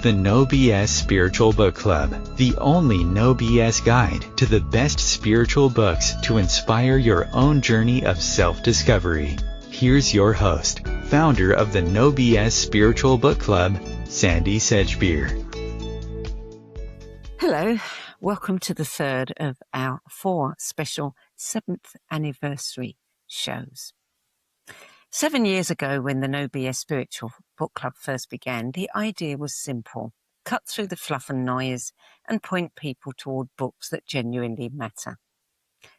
The No BS Spiritual Book Club, the only no BS guide to the best spiritual books to inspire your own journey of self-discovery. Here's your host, founder of the No BS Spiritual Book Club, Sandie Sedgbeer. Hello, welcome to the third of our 4 special 7th anniversary shows. 7 years ago, when the No BS Spiritual Book Club first began, the idea was simple: cut through the fluff and noise and point people toward books that genuinely matter.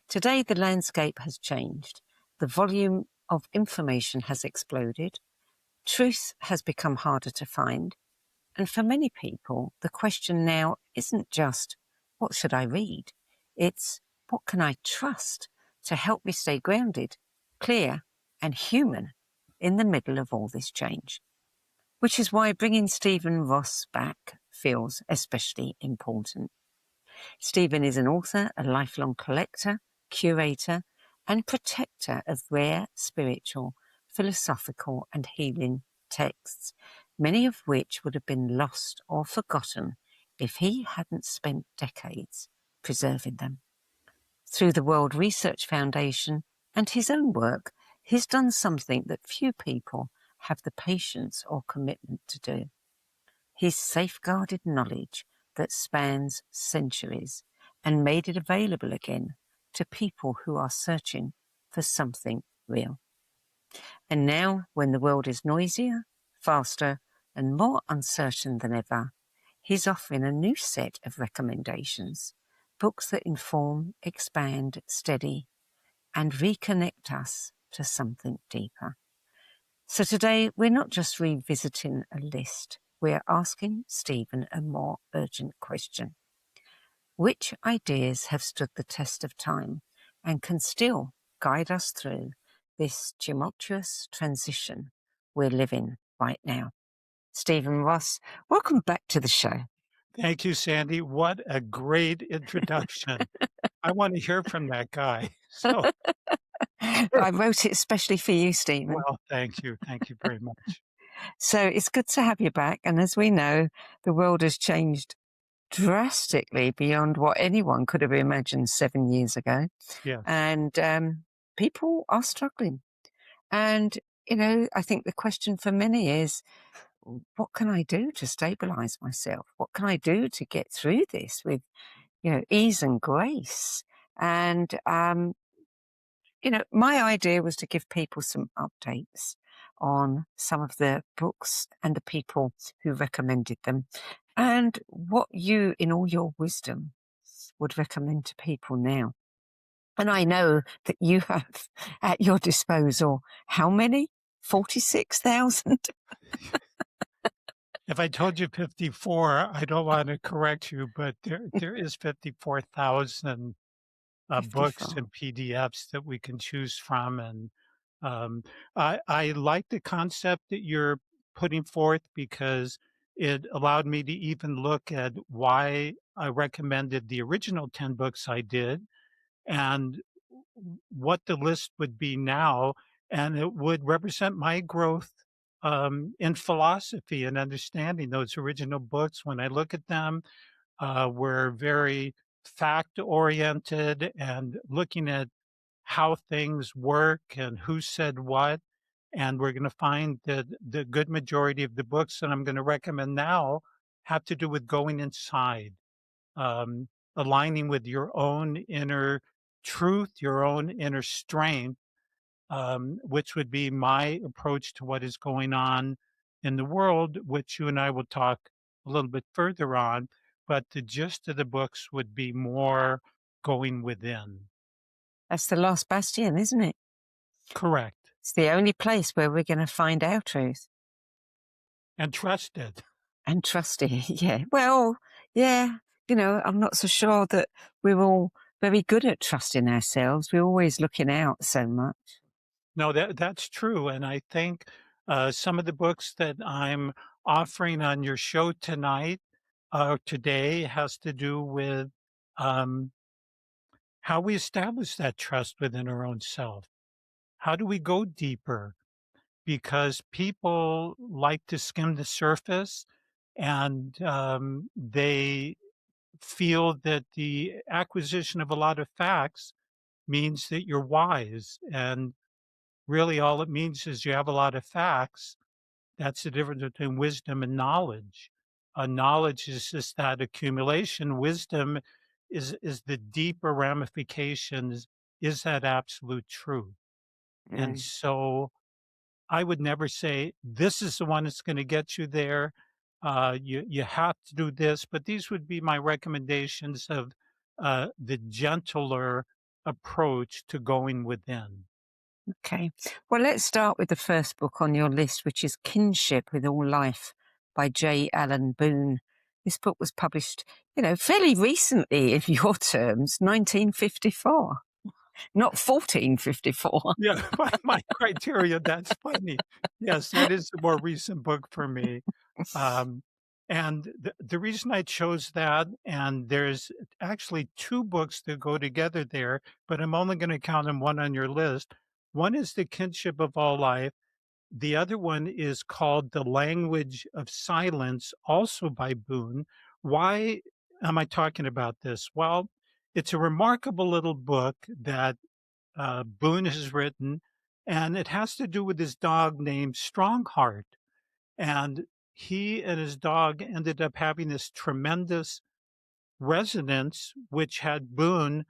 Today, the landscape has changed. The volume of information has exploded. Truth has become harder to find. And for many people, the question now isn't just, what should I read? It's, what can I trust to help me stay grounded, clear, and human in the middle of all this change? Which is why bringing Stephen Ross back feels especially important. Stephen is an author, a lifelong collector, curator, and protector of rare spiritual, philosophical, and healing texts, many of which would have been lost or forgotten if he hadn't spent decades preserving them. Through the World Research Foundation and his own work, he's done something that few people have the patience or commitment to do. He's safeguarded knowledge that spans centuries and made it available again to people who are searching for something real. And now, when the world is noisier, faster, and more uncertain than ever, he's offering a new set of recommendations, books that inform, expand, steady, and reconnect us to something deeper. So today, we're not just revisiting a list, we're asking Stephen a more urgent question. Which ideas have stood the test of time and can still guide us through this tumultuous transition we're living right now? Stephen Ross, welcome back to the show. Thank you, Sandie. What a great introduction. I want to hear from that guy. So, I wrote it especially for you, Stephen. well, thank you. Thank you very much. So it's good to have you back. And as we know, the world has changed drastically beyond what anyone could have imagined 7 years ago. Yeah. And people are struggling. And, I think the question for many is, what can I do to stabilize myself? What can I do to get through this with, ease and grace? And, my idea was to give people some updates on some of the books and the people who recommended them, and what you, in all your wisdom, would recommend to people now. And I know that you have at your disposal, how many? 46,000? If I told you 54, I don't want to correct you, but there is 54,000 books 54. and PDFs that we can choose from. And I like the concept that you're putting forth, because it allowed me to even look at why I recommended the original 10 books I did and what the list would be now. And it would represent my growth in philosophy and understanding. Those original books, when I look at them, were very fact oriented and looking at how things work and who said what. And we're going to find that the good majority of the books that I'm going to recommend now have to do with going inside, um, aligning with your own inner truth, your own inner strength, which would be my approach to what is going on in the world, which you and I will talk a little bit further on. But the gist of the books would be more going within. That's the last bastion, isn't it? Correct. It's the only place where we're going to find our truth. And trust it. And trust it, yeah. Well, yeah, I'm not so sure that we're all very good at trusting ourselves. We're always looking out so much. No, that's true. And I think some of the books that I'm offering on your show tonight, today, has to do with um, how we establish that trust within our own self. How do we go deeper? Because people like to skim the surface. and they feel that the acquisition of a lot of facts means that you're wise. And really, all it means is you have a lot of facts. That's the difference between wisdom and knowledge. Knowledge is just that accumulation. Wisdom is the deeper ramifications, is that absolute truth. And Mm. so I would never say this is the one that's going to get you there. You have to do this, but these would be my recommendations of the gentler approach to going within. Okay. Well, let's start with the first book on your list, which is Kinship with All Life by J. Allen Boone. This book was published, fairly recently in your terms, 1954, not 1454. Yeah, my criteria. That's funny. Yes, that is the more recent book for me. Um, and the reason I chose that, and there's actually two books that go together there, but I'm only going to count them one on your list. One is The Kinship of All Life. The other one is called The Language of Silence, also by Boone. Why am I talking about this? Well, it's a remarkable little book that Boone has written, and it has to do with his dog named Strongheart. And he and his dog ended up having this tremendous resonance, which had Boone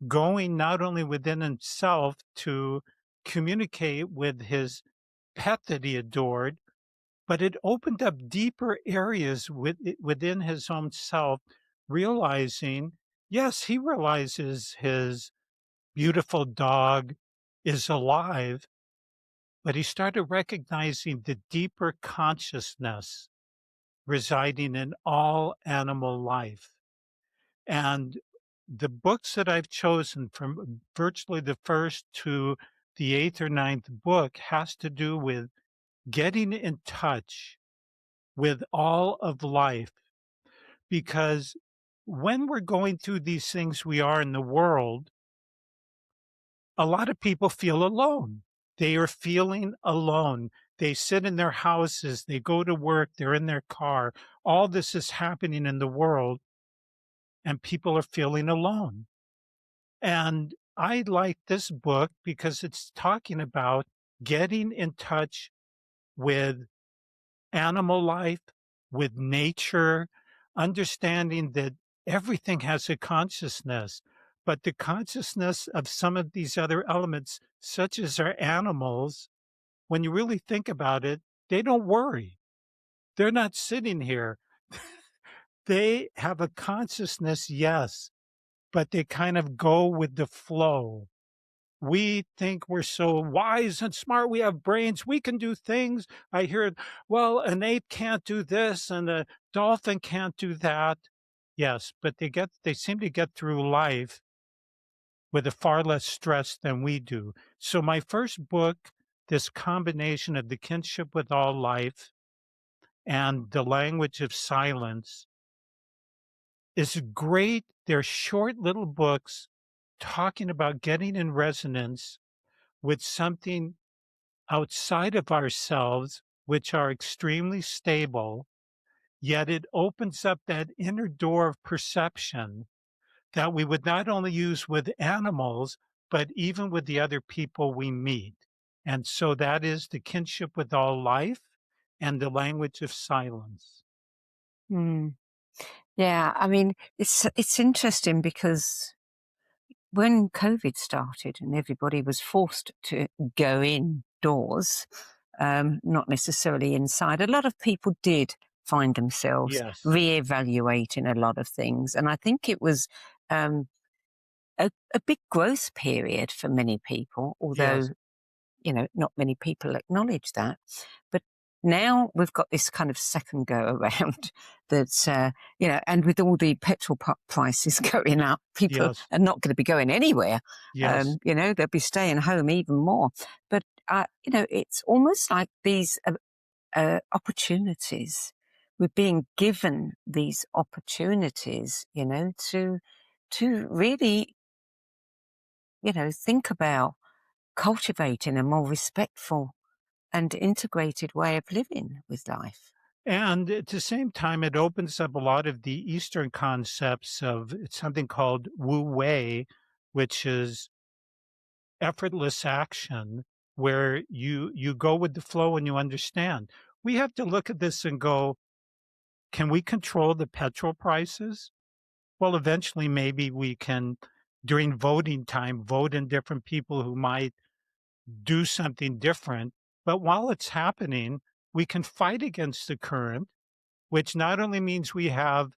going not only within himself to communicate with his pet that he adored, but it opened up deeper areas within his own self, realizing, yes, he realizes his beautiful dog is alive, but he started recognizing the deeper consciousness residing in all animal life. And the books that I've chosen from virtually the first to the eighth or ninth book has to do with getting in touch with all of life. Because when we're going through these things we are in the world, a lot of people feel alone. They are feeling alone. They sit in their houses, they go to work, they're in their car. All this is happening in the world, and people are feeling alone. And I like this book because it's talking about getting in touch with animal life, with nature, understanding that everything has a consciousness, but the consciousness of some of these other elements, such as our animals, when you really think about it, they don't worry. They're not sitting here. They have a consciousness, yes, but they kind of go with the flow. We think we're so wise and smart. We have brains. We can do things. I hear, well, an ape can't do this and a dolphin can't do that. Yes, but they seem to get through life with a far less stress than we do. So my first book, this combination of the kinship with all life and the language of silence, is great. They're short little books talking about getting in resonance with something outside of ourselves, which are extremely stable, yet it opens up that inner door of perception that we would not only use with animals, but even with the other people we meet. And so that is the kinship with all life and the language of silence. Mm. Yeah, I mean, it's interesting because when COVID started and everybody was forced to go indoors, not necessarily inside, a lot of people did find themselves Yes, reevaluating a lot of things. And I think it was um, a big growth period for many people, although yes, not many people acknowledge that. But now we've got this kind of second go around that, and with all the petrol prices going up, people yes, are not going to be going anywhere. yes, They'll be staying home even more. But, it's almost like these opportunities. We're being given these opportunities, to really, think about cultivating a more respectful and integrated way of living with life. And at the same time, it opens up a lot of the Eastern concepts of it's something called Wu Wei, which is effortless action, where you go with the flow and you understand. We have to look at this and go, can we control the petrol prices? Well, eventually, maybe we can, during voting time, vote in different people who might do something different. But while it's happening, we can fight against the current, which not only means we have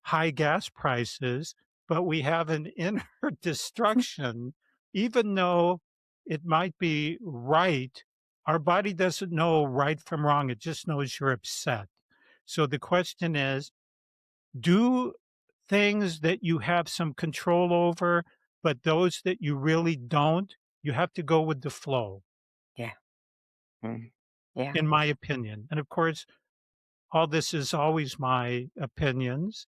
high gas prices, but we have an inner destruction. Even though it might be right, our body doesn't know right from wrong. It just knows you're upset. So the question is, do things that you have some control over, but those that you really don't, you have to go with the flow, Yeah. Mm. Yeah. in my opinion. And of course, all this is always my opinions.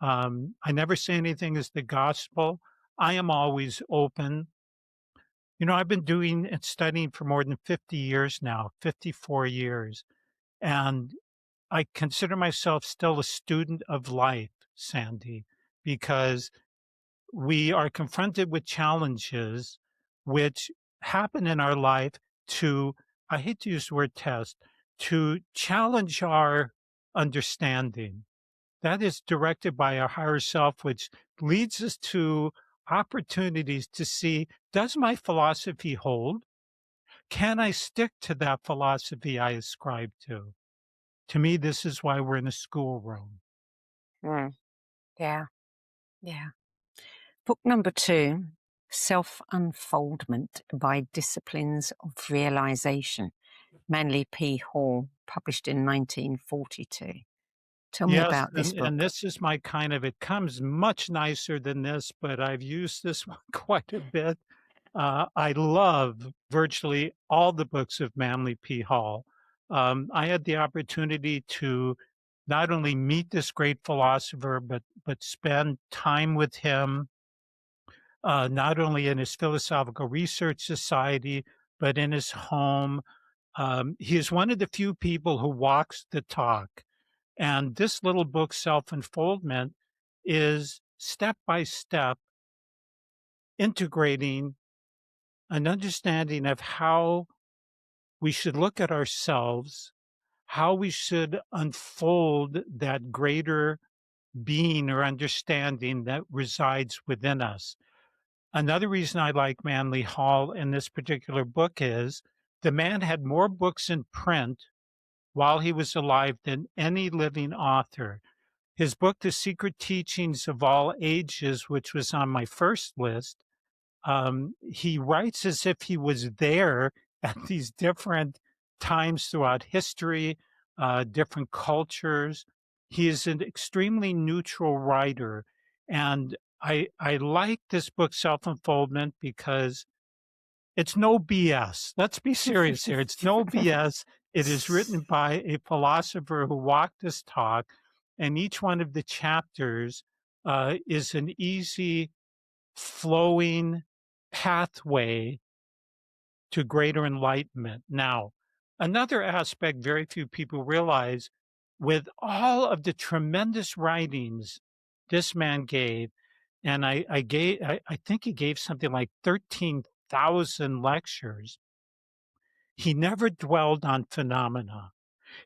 I never say anything is the gospel. I am always open. You know, I've been doing and studying for more than 50 years now, 54 years. And I consider myself still a student of life, Sandie, because we are confronted with challenges which happen in our life to, I hate to use the word test, to challenge our understanding. That is directed by our higher self, which leads us to opportunities to see, does my philosophy hold? Can I stick to that philosophy I ascribe to? To me, this is why we're in a schoolroom. Mm. Yeah. Yeah. Book number 2, Self Unfoldment by Disciplines of Realization, Manly P. Hall, published in 1942. Tell me Yes, about this and book. this is my kind of, it comes much nicer than this, but I've used this one quite a bit. I love virtually all the books of Manly P. Hall. I had the opportunity to not only meet this great philosopher, but spend time with him, not only in his Philosophical Research Society, but in his home. He is one of the few people who walks the talk. And this little book, Self Unfoldment, is step by step integrating an understanding of how we should look at ourselves, how we should unfold that greater being or understanding that resides within us. Another reason I like Manly Hall in this particular book is the man had more books in print while he was alive than any living author. His book, The Secret Teachings of All Ages, which was on my first list, he writes as if he was there at these different times throughout history, different cultures. He is an extremely neutral writer. And I like this book, Self Unfoldment, because it's no BS. Let's be serious here. It's no BS. It is written by a philosopher who walked this talk, and each one of the chapters is an easy, flowing pathway to greater enlightenment. Now, another aspect very few people realize, with all of the tremendous writings this man gave, and I think he gave something like 13,000 lectures. He never dwelled on phenomena.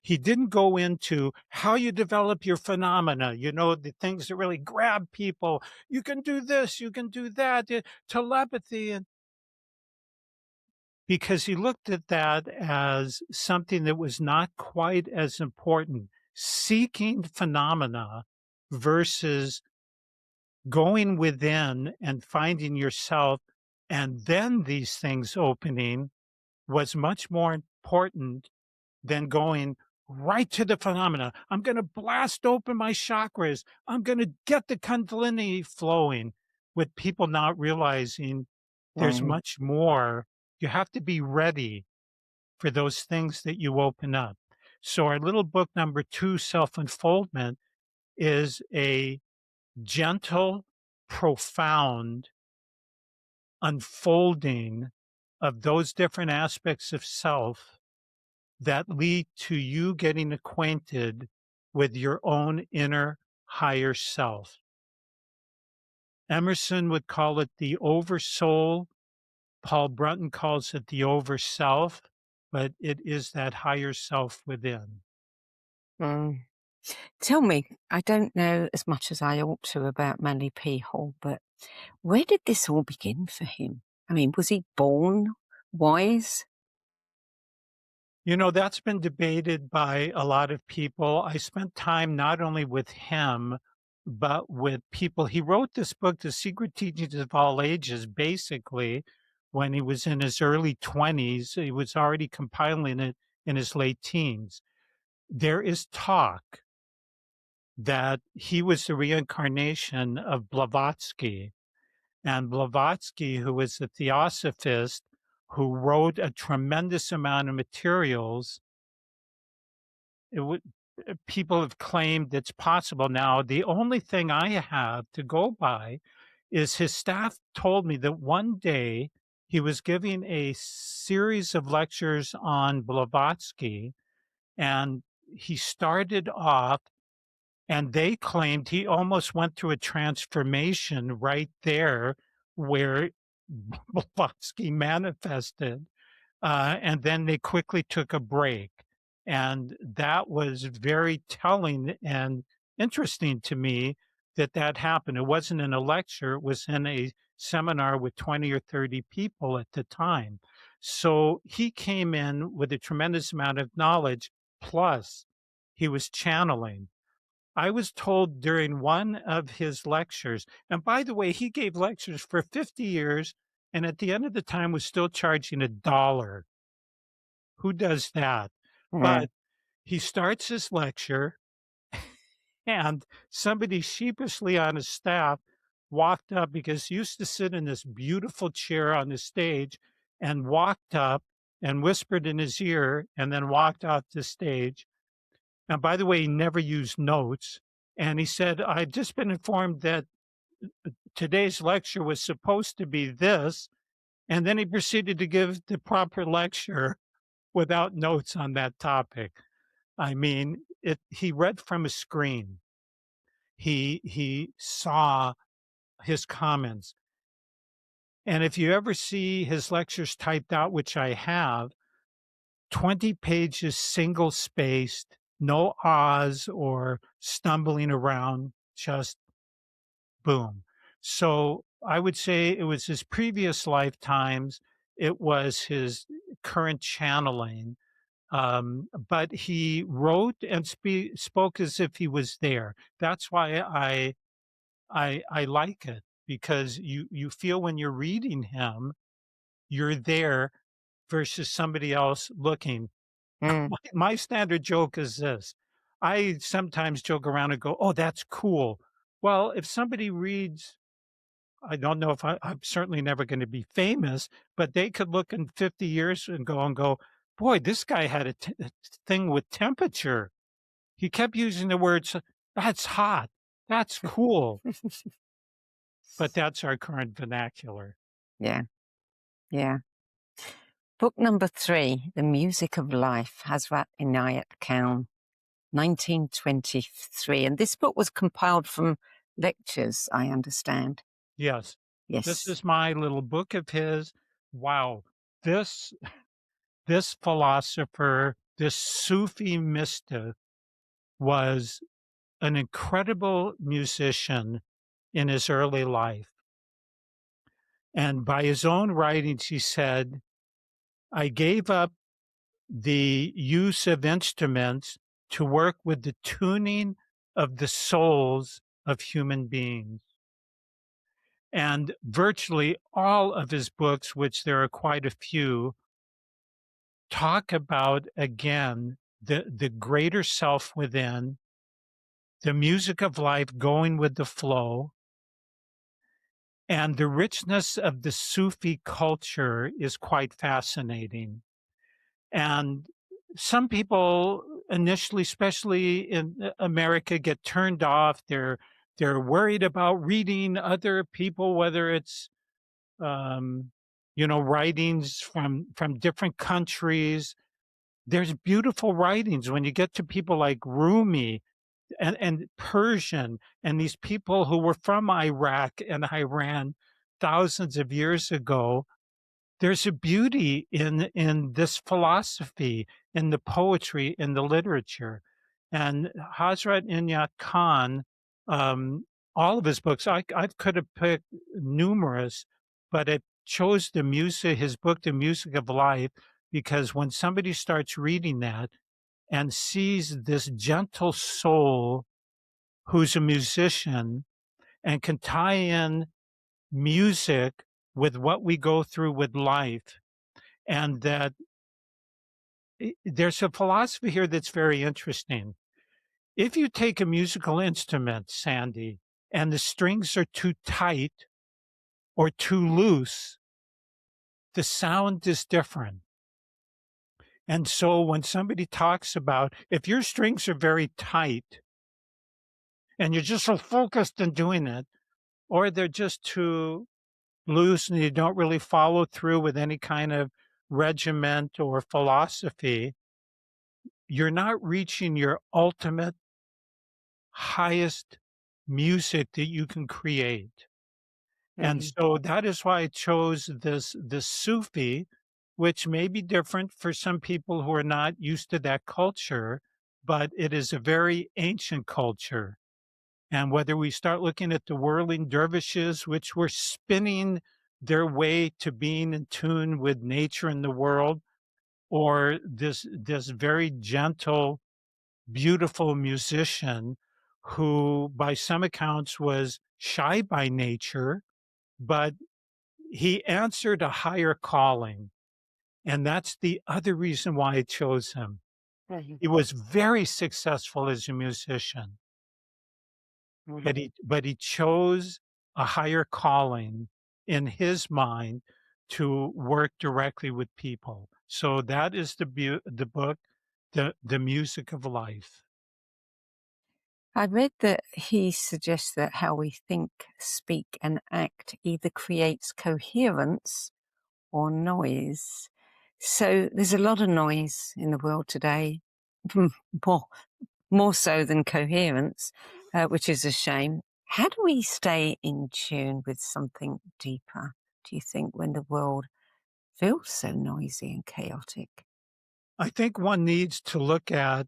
He didn't go into how you develop your phenomena, you know, the things that really grab people. You can do this, you can do that, telepathy. And because he looked at that as something that was not quite as important, seeking phenomena versus going within and finding yourself, and then these things opening was much more important than going right to the phenomena. I'm going to blast open my chakras. I'm going to get the Kundalini flowing, with people not realizing there's Mm. much more. You have to be ready for those things that you open up. So our little book number 2, Self Unfoldment, is a gentle, profound unfolding of those different aspects of self that lead to you getting acquainted with your own inner higher self. Emerson would call it the oversoul. Paul Brunton calls it the overself, but it is that higher self within. Mm. Tell me, I don't know as much as I ought to about Manly P. Hall, but where did this all begin for him? I mean, was he born wise? You know, that's been debated by a lot of people. I spent time not only with him, but with people. He wrote this book, The Secret Teachings of All Ages, basically when he was in his early 20s. He was already compiling it in his late teens. There is talk that he was the reincarnation of Blavatsky. And Blavatsky, who was a theosophist who wrote a tremendous amount of materials, it would people have claimed it's possible. Now, the only thing I have to go by is his staff told me that one day he was giving a series of lectures on Blavatsky, and he started off, and they claimed he almost went through a transformation right there where Blavatsky manifested. And then they quickly took a break. And that was very telling and interesting to me that that happened. It wasn't in a lecture, it was in a seminar with 20 or 30 people at the time. So he came in with a tremendous amount of knowledge, plus he was channeling. I was told during one of his lectures, and by the way, he gave lectures for 50 years, and at the end of the time was still charging $1. Who does that? Yeah. But he starts his lecture, and somebody sheepishly on his staff walked up because he used to sit in this beautiful chair on the stage and walked up and whispered in his ear and then walked off the stage. And by the way, he never used notes. And he said, I've just been informed that today's lecture was supposed to be this. And then he proceeded to give the proper lecture without notes on that topic. I mean, he read from a screen. He saw his comments. And if you ever see his lectures typed out, which I have, 20 pages single spaced, no ahs or stumbling around, just boom. So I would say it was his previous lifetimes, it was his current channeling. But he wrote and spoke as if he was there. That's why I like it, because you feel when you're reading him, you're there versus somebody else looking. Mm. My standard joke is this. I sometimes joke around and go, "Oh, that's cool." Well, if somebody reads, I don't know if I'm certainly never going to be famous, but they could look in 50 years and go, boy, this guy had a thing with temperature. He kept using the words, that's hot, that's cool. But that's our current vernacular. Yeah, yeah. Book number 3, The Music of Life, Hazrat Inayat Khan, 1923. And this book was compiled from lectures, I understand. Yes. Yes. This is my little book of his. Wow. This philosopher, this Sufi mystic, was an incredible musician in his early life. And by his own writings, he said, I gave up the use of instruments to work with the tuning of the souls of human beings. And virtually all of his books, which there are quite a few, talk about, again, the greater self within, the music of life going with the flow, and the richness of the Sufi culture is quite fascinating. And some people initially, especially in America, get turned off. They're worried about reading other people, whether it's writings from different countries. there's beautiful writings when you get to people like Rumi and Persian and these people who were from Iraq and Iran thousands of years ago. There's a beauty in this philosophy, in the poetry, in the literature. And Hazrat Inayat Khan, um, all of his books, I could have picked numerous, but I chose the music, his book, The Music of Life, because when somebody starts reading that and sees this gentle soul who's a musician and can tie in music with what we go through with life, and that there's a philosophy here that's very interesting. If you take a musical instrument, Sandie, and the strings are too tight or too loose, the sound is different. And so when somebody talks about if your strings are very tight and you're just so focused on doing it, or they're just too loose and you don't really follow through with any kind of regiment or philosophy, you're not reaching your ultimate highest music that you can create. And Mm. so that is why I chose this Sufi, which may be different for some people who are not used to that culture, but it is a very ancient culture. And whether we start looking at the whirling dervishes, which were spinning their way to being in tune with nature and the world, or this very gentle, beautiful musician who, by some accounts, was shy by nature, but he answered a higher calling. And that's the other reason why I chose him. Mhm. He was very successful as a musician, Mhm. but he chose a higher calling in his mind to work directly with people. So that is the book, the Music of Life. I read that he suggests that how we think, speak, and act either creates coherence or noise. So there's a lot of noise in the world today, more, more so than coherence, which is a shame. How do we stay in tune with something deeper, do you think, when the world feels so noisy and chaotic? I think one needs to look at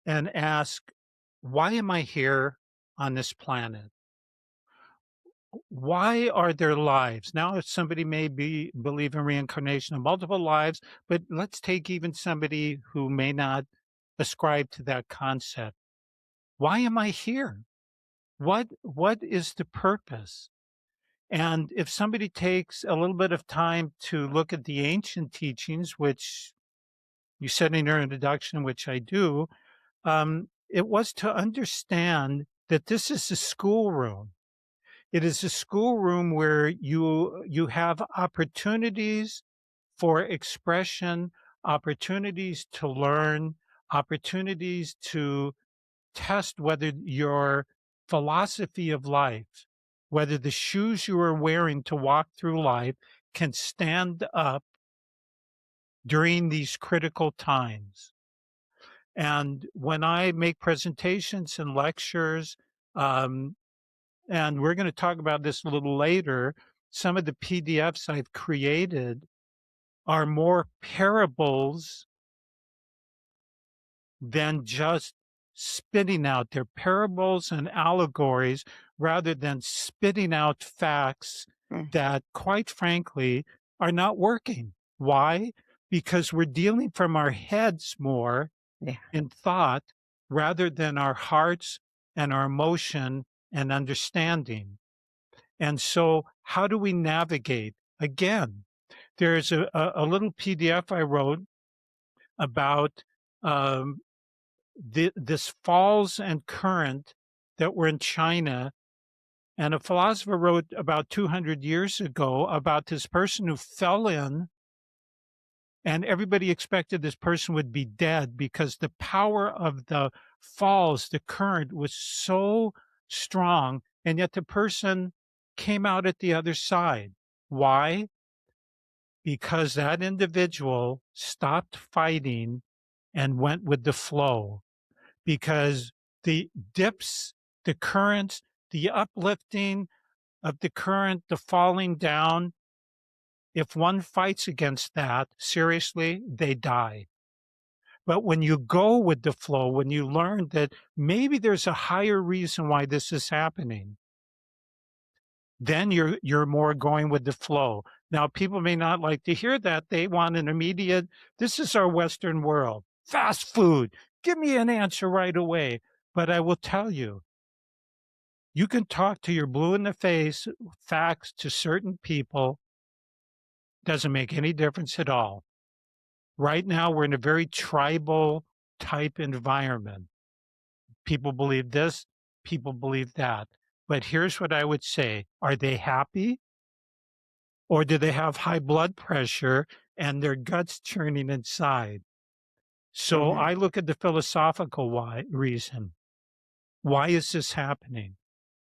and ask, why am I here on this planet? Why are there lives? Now, if somebody may believe in reincarnation of multiple lives, but let's take even somebody who may not ascribe to that concept. Why am I here? What is the purpose? And if somebody takes a little bit of time to look at the ancient teachings, which you said in your introduction, which I do, it was to understand that this is a schoolroom. It is a schoolroom where you have opportunities for expression, opportunities to learn, opportunities to test whether your philosophy of life, whether the shoes you are wearing to walk through life can stand up during these critical times. And when I make presentations and lectures, um, and we're going to talk about this a little later, some of the PDFs I've created are more parables than just spitting out. They're parables and allegories rather than spitting out facts Mm. that, quite frankly, are not working. Why? Because we're dealing from our heads more Yeah. in thought rather than our hearts and our emotion and understanding. And so, how do we navigate? Again, there's a little PDF I wrote about um, this falls and current that were in China. And a philosopher wrote about 200 years ago about this person who fell in, and everybody expected this person would be dead because the power of the falls, the current was so strong, and yet the person came out at the other side. Why? Because that individual stopped fighting and went with the flow, because the dips, the currents, the uplifting of the current, the falling down, if one fights against that, seriously, they die. But when you go with the flow, when you learn that maybe there's a higher reason why this is happening, then you're more going with the flow. Now, people may not like to hear that. They want an immediate, this is our Western world, fast food. Give me an answer right away. But I will tell you, you can talk to your blue in the face facts to certain people. Doesn't make any difference at all. Right now, we're in a very tribal type environment. People believe this, people believe that. But here's what I would say. Are they happy? Or do they have high blood pressure and their guts churning inside? So Mm-hmm. I look at the philosophical reason. Why is this happening?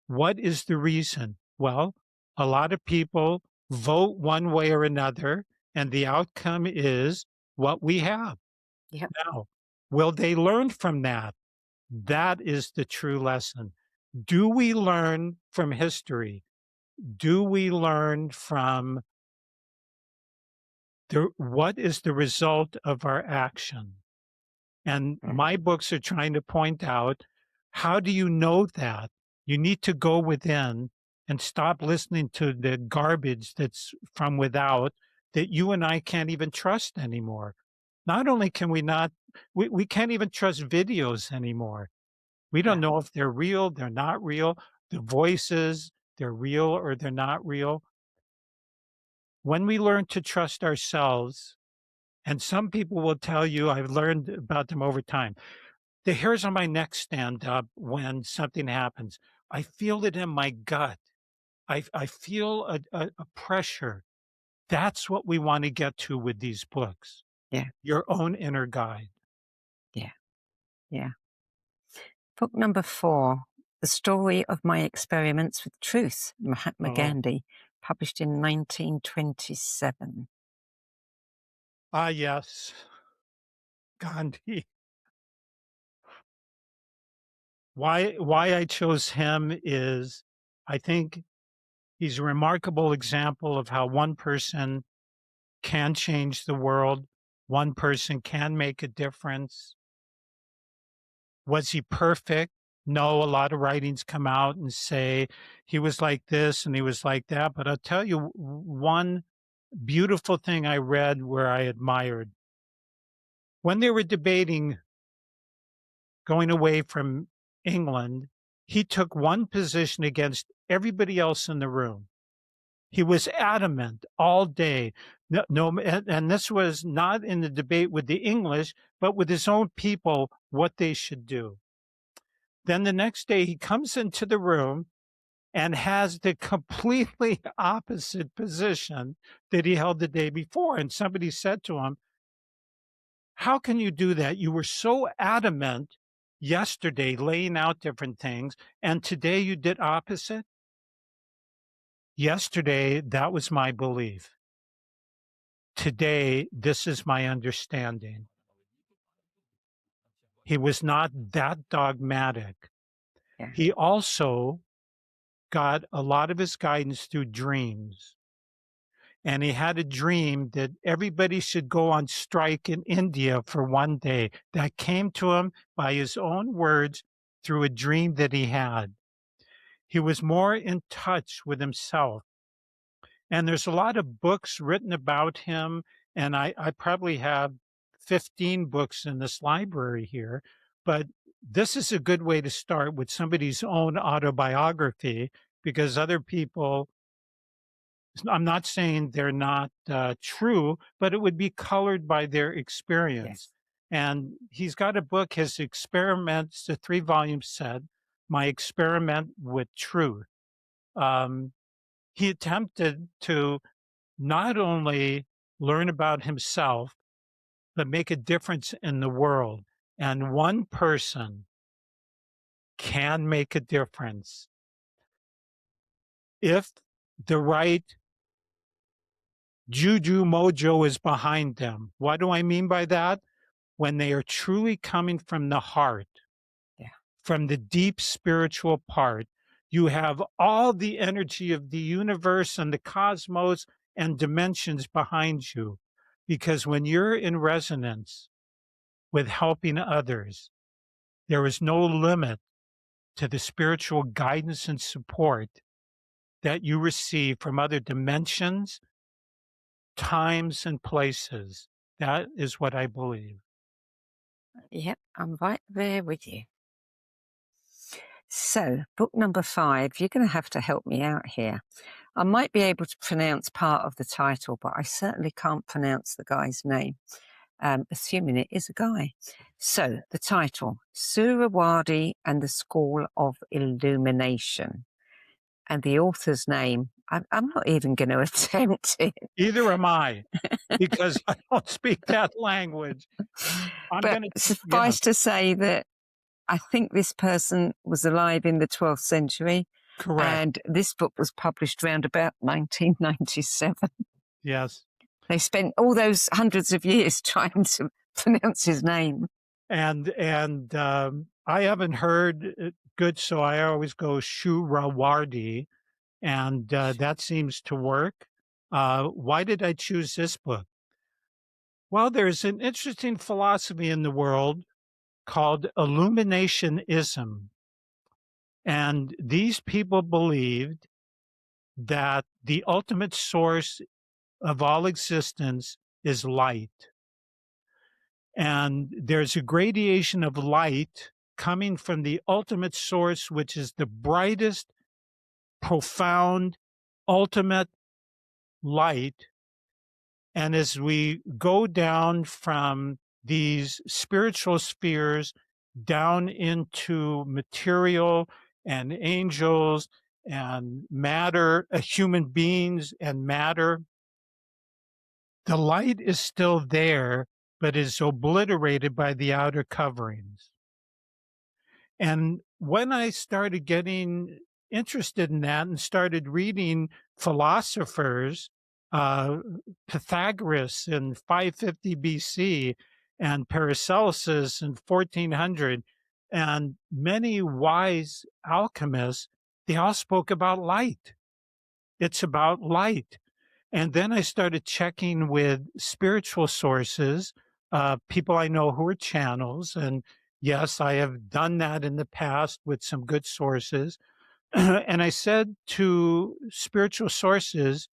What is the reason? Well, a lot of people vote one way or another, and the outcome is what we have. Yep. Now, will they learn from that? That is the true lesson. Do we learn from history? Do we learn from what is the result of our action? And Mm. my books are trying to point out, how do you know that? You need to go within and stop listening to the garbage that's from without that you and I can't even trust anymore. Not only can we not, we can't even trust videos anymore. We don't Yeah. know if they're real, they're not real. The voices, they're real or they're not real. When we learn to trust ourselves, and some people will tell you, I've learned about them over time, the hairs on my neck stand up when something happens. I feel it in my gut. I feel a pressure. That's what we want to get to with these books. Yeah. Your own inner guide. Yeah. Yeah. Book number 4, The Story of My Experiments with Truth, Mahatma Oh, Gandhi, published in 1927. yes, Gandhi. Why I chose him is, I think he's a remarkable example of how one person can change the world. One person can make a difference. Was he perfect? No, a lot of writings come out and say he was like this and he was like that. But I'll tell you one beautiful thing I read where I admired. When they were debating going away from England, he took one position against everybody else in the room. He was adamant all day. And this was not in the debate with the English, but with his own people, what they should do. Then the next day he comes into the room and has the completely opposite position that he held the day before. And somebody said to him, how can you do that? You were so adamant yesterday laying out different things, and today you did opposite. Yesterday, that was my belief. Today, this is my understanding. He was not that dogmatic. Yeah. He also got a lot of his guidance through dreams. And he had a dream that everybody should go on strike in India for one day. That came to him by his own words through a dream that he had. He was more in touch with himself. And there's a lot of books written about him. And I probably have 15 books in this library here. But this is a good way to start with somebody's own autobiography, because other people, I'm not saying they're not true, but it would be colored by their experience. Yes. And he's got a book, his experiments, a 3-volume set, My Experiment with Truth. He attempted to not only learn about himself, but make a difference in the world. And one person can make a difference if the right juju mojo is behind them. What do I mean by that? when they are truly coming from the heart, from the deep spiritual part. You have all the energy of the universe and the cosmos and dimensions behind you. Because when you're in resonance with helping others, there is no limit to the spiritual guidance and support that you receive from other dimensions, times, and places. That is what I believe. Yep, I'm right there with you. So, book number 5, you're going to have to help me out here. I might be able to pronounce part of the title, but I certainly can't pronounce the guy's name, assuming it is a guy. So, the title, Surawadi and the School of Illumination. And the author's name, I'm not even going to attempt it. Either am I, because I don't speak that language. But suffice to say that I think this person was alive in the 12th century. Correct. And this book was published around about 1997. Yes. They spent all those hundreds of years trying to pronounce his name. And I haven't heard it good, so I always go Shurawardi, and that seems to work. Why did I choose this book? Well, there's an interesting philosophy in the world called Illuminationism. And these people believed that the ultimate source of all existence is light. And there's a gradation of light coming from the ultimate source, which is the brightest, profound, ultimate light. And as we go down from these spiritual spheres down into material and angels and matter, human beings and matter, the light is still there, but is obliterated by the outer coverings. And when I started getting interested in that and started reading philosophers, Pythagoras in 550 BC and Paracelsus in 1400, and many wise alchemists, they all spoke about light. It's about light. And then I started checking with spiritual sources, people I know who are channels. And yes, I have done that in the past with some good sources. And I said to spiritual sources,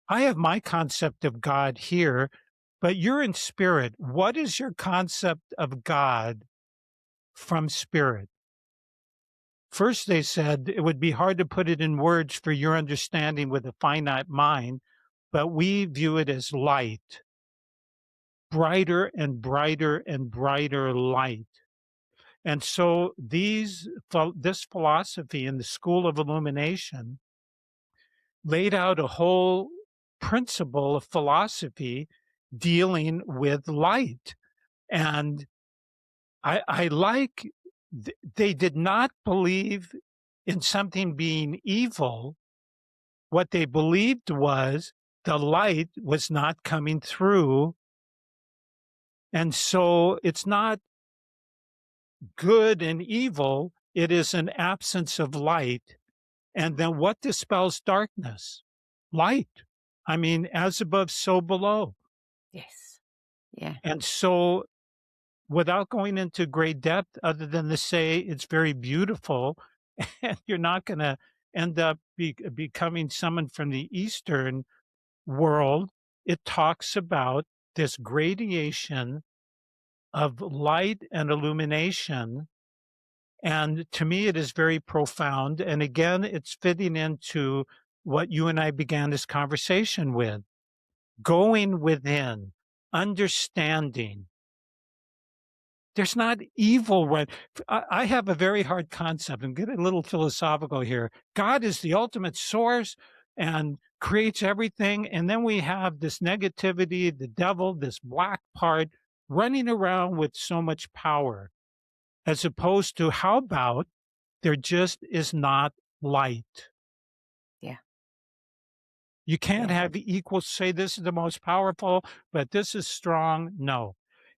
I have my concept of God here, but you're in spirit. What is your concept of God from spirit? First, they said it would be hard to put it in words for your understanding with a finite mind, but we view it as light, brighter and brighter and brighter light. And so this philosophy in the School of Illumination laid out a whole principle of philosophy dealing with light. And I like, they did not believe in something being evil. What they believed was the light was not coming through. And so it's not good and evil. It is an absence of light. And then what dispels darkness? Light. I mean, as above, so below. Yes. Yeah. And so without going into great depth, other than to say it's very beautiful, and you're not going to end up becoming someone from the Eastern world, it talks about this gradation of light and illumination. And to me, it is very profound. And again, it's fitting into what you and I began this conversation with, going within, understanding. There's not evil, right? I have a very hard concept and get a little philosophical here. God is the ultimate source and creates everything. And then we have this negativity, the devil, this black part running around with so much power, as opposed to how about there just is not light? Yeah. You can't have equal, say this is the most powerful, but this is strong. No.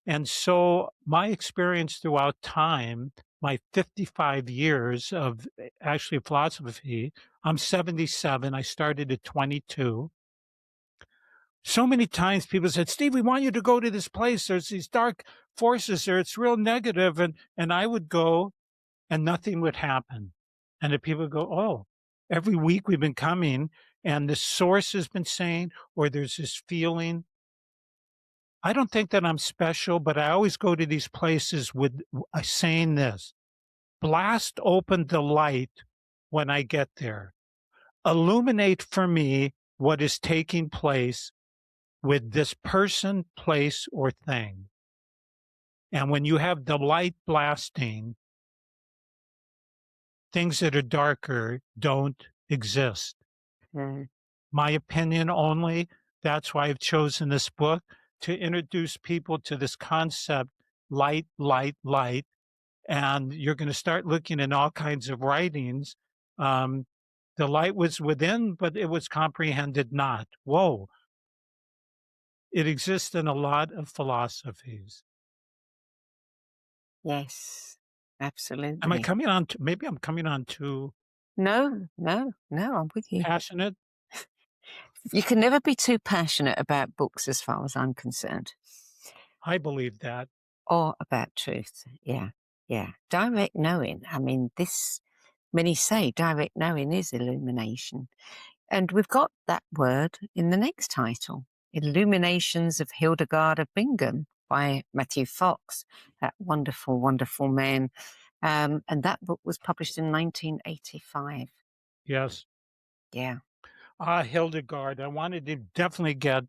And so my experience throughout time, my 55 years of actually philosophy, I'm 77. I started at 22. So many times people said, Steve, we want you to go to this place. There's these dark forces there. It's real negative. And I would go and nothing would happen. And the people would go, oh, every week we've been coming and the source has been saying, or there's this feeling. I don't think that I'm special, but I always go to these places with saying this: blast open the light when I get there. Illuminate for me what is taking place with this person, place, or thing. And when you have the light blasting, things that are darker don't exist. Mm. My opinion only. That's why I've chosen this book, to introduce people to this concept, light, light, light. And you're going to start looking in all kinds of writings. The light was within, but it was comprehended not. Whoa. It exists in a lot of philosophies. Yes, Am I absolutely. coming on to, maybe I'm coming on too No, no, no, I'm with you. passionate? You can never be too passionate about books as far as I'm concerned, I believe that. or about truth. Yeah, yeah. Direct knowing. I mean, many say direct knowing is illumination. And we've got that word in the next title, Illuminations of Hildegard of Bingen by Matthew Fox, that wonderful, wonderful man. And that book was published in 1985. Yes. Yeah. Hildegard. I wanted to definitely get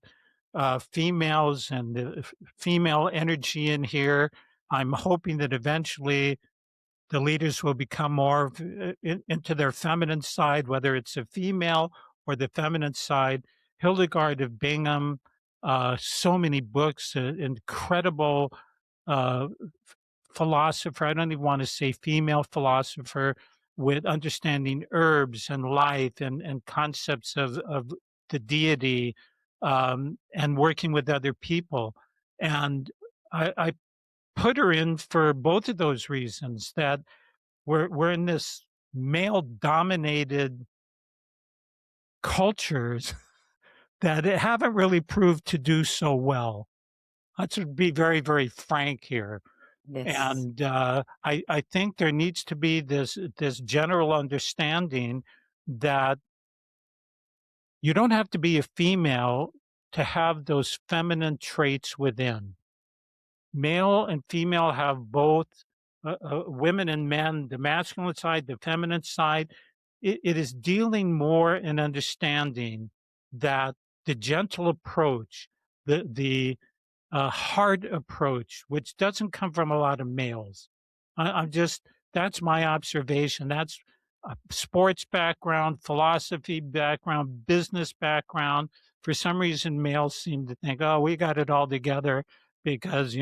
females and the female energy in here. I'm hoping that eventually the leaders will become more into their feminine side, whether it's a female or the feminine side. Hildegard of Bingen, so many books, incredible uh, philosopher. I don't even want to say female philosopher, with understanding herbs and life and concepts of the deity, and working with other people. And I put her in for both of those reasons, that we're in this male dominated cultures that haven't really proved to do so well. Let's be very, very frank here. Yes. And I think there needs to be this general understanding that you don't have to be a female to have those feminine traits within. Male and female have both, women and men, the masculine side, the feminine side. It is dealing more and understanding that the gentle approach, the hard approach, which doesn't come from a lot of males. I'm just, that's my observation. That's a sports background, philosophy background, business background. For some reason, males seem to think, oh, we got it all together because,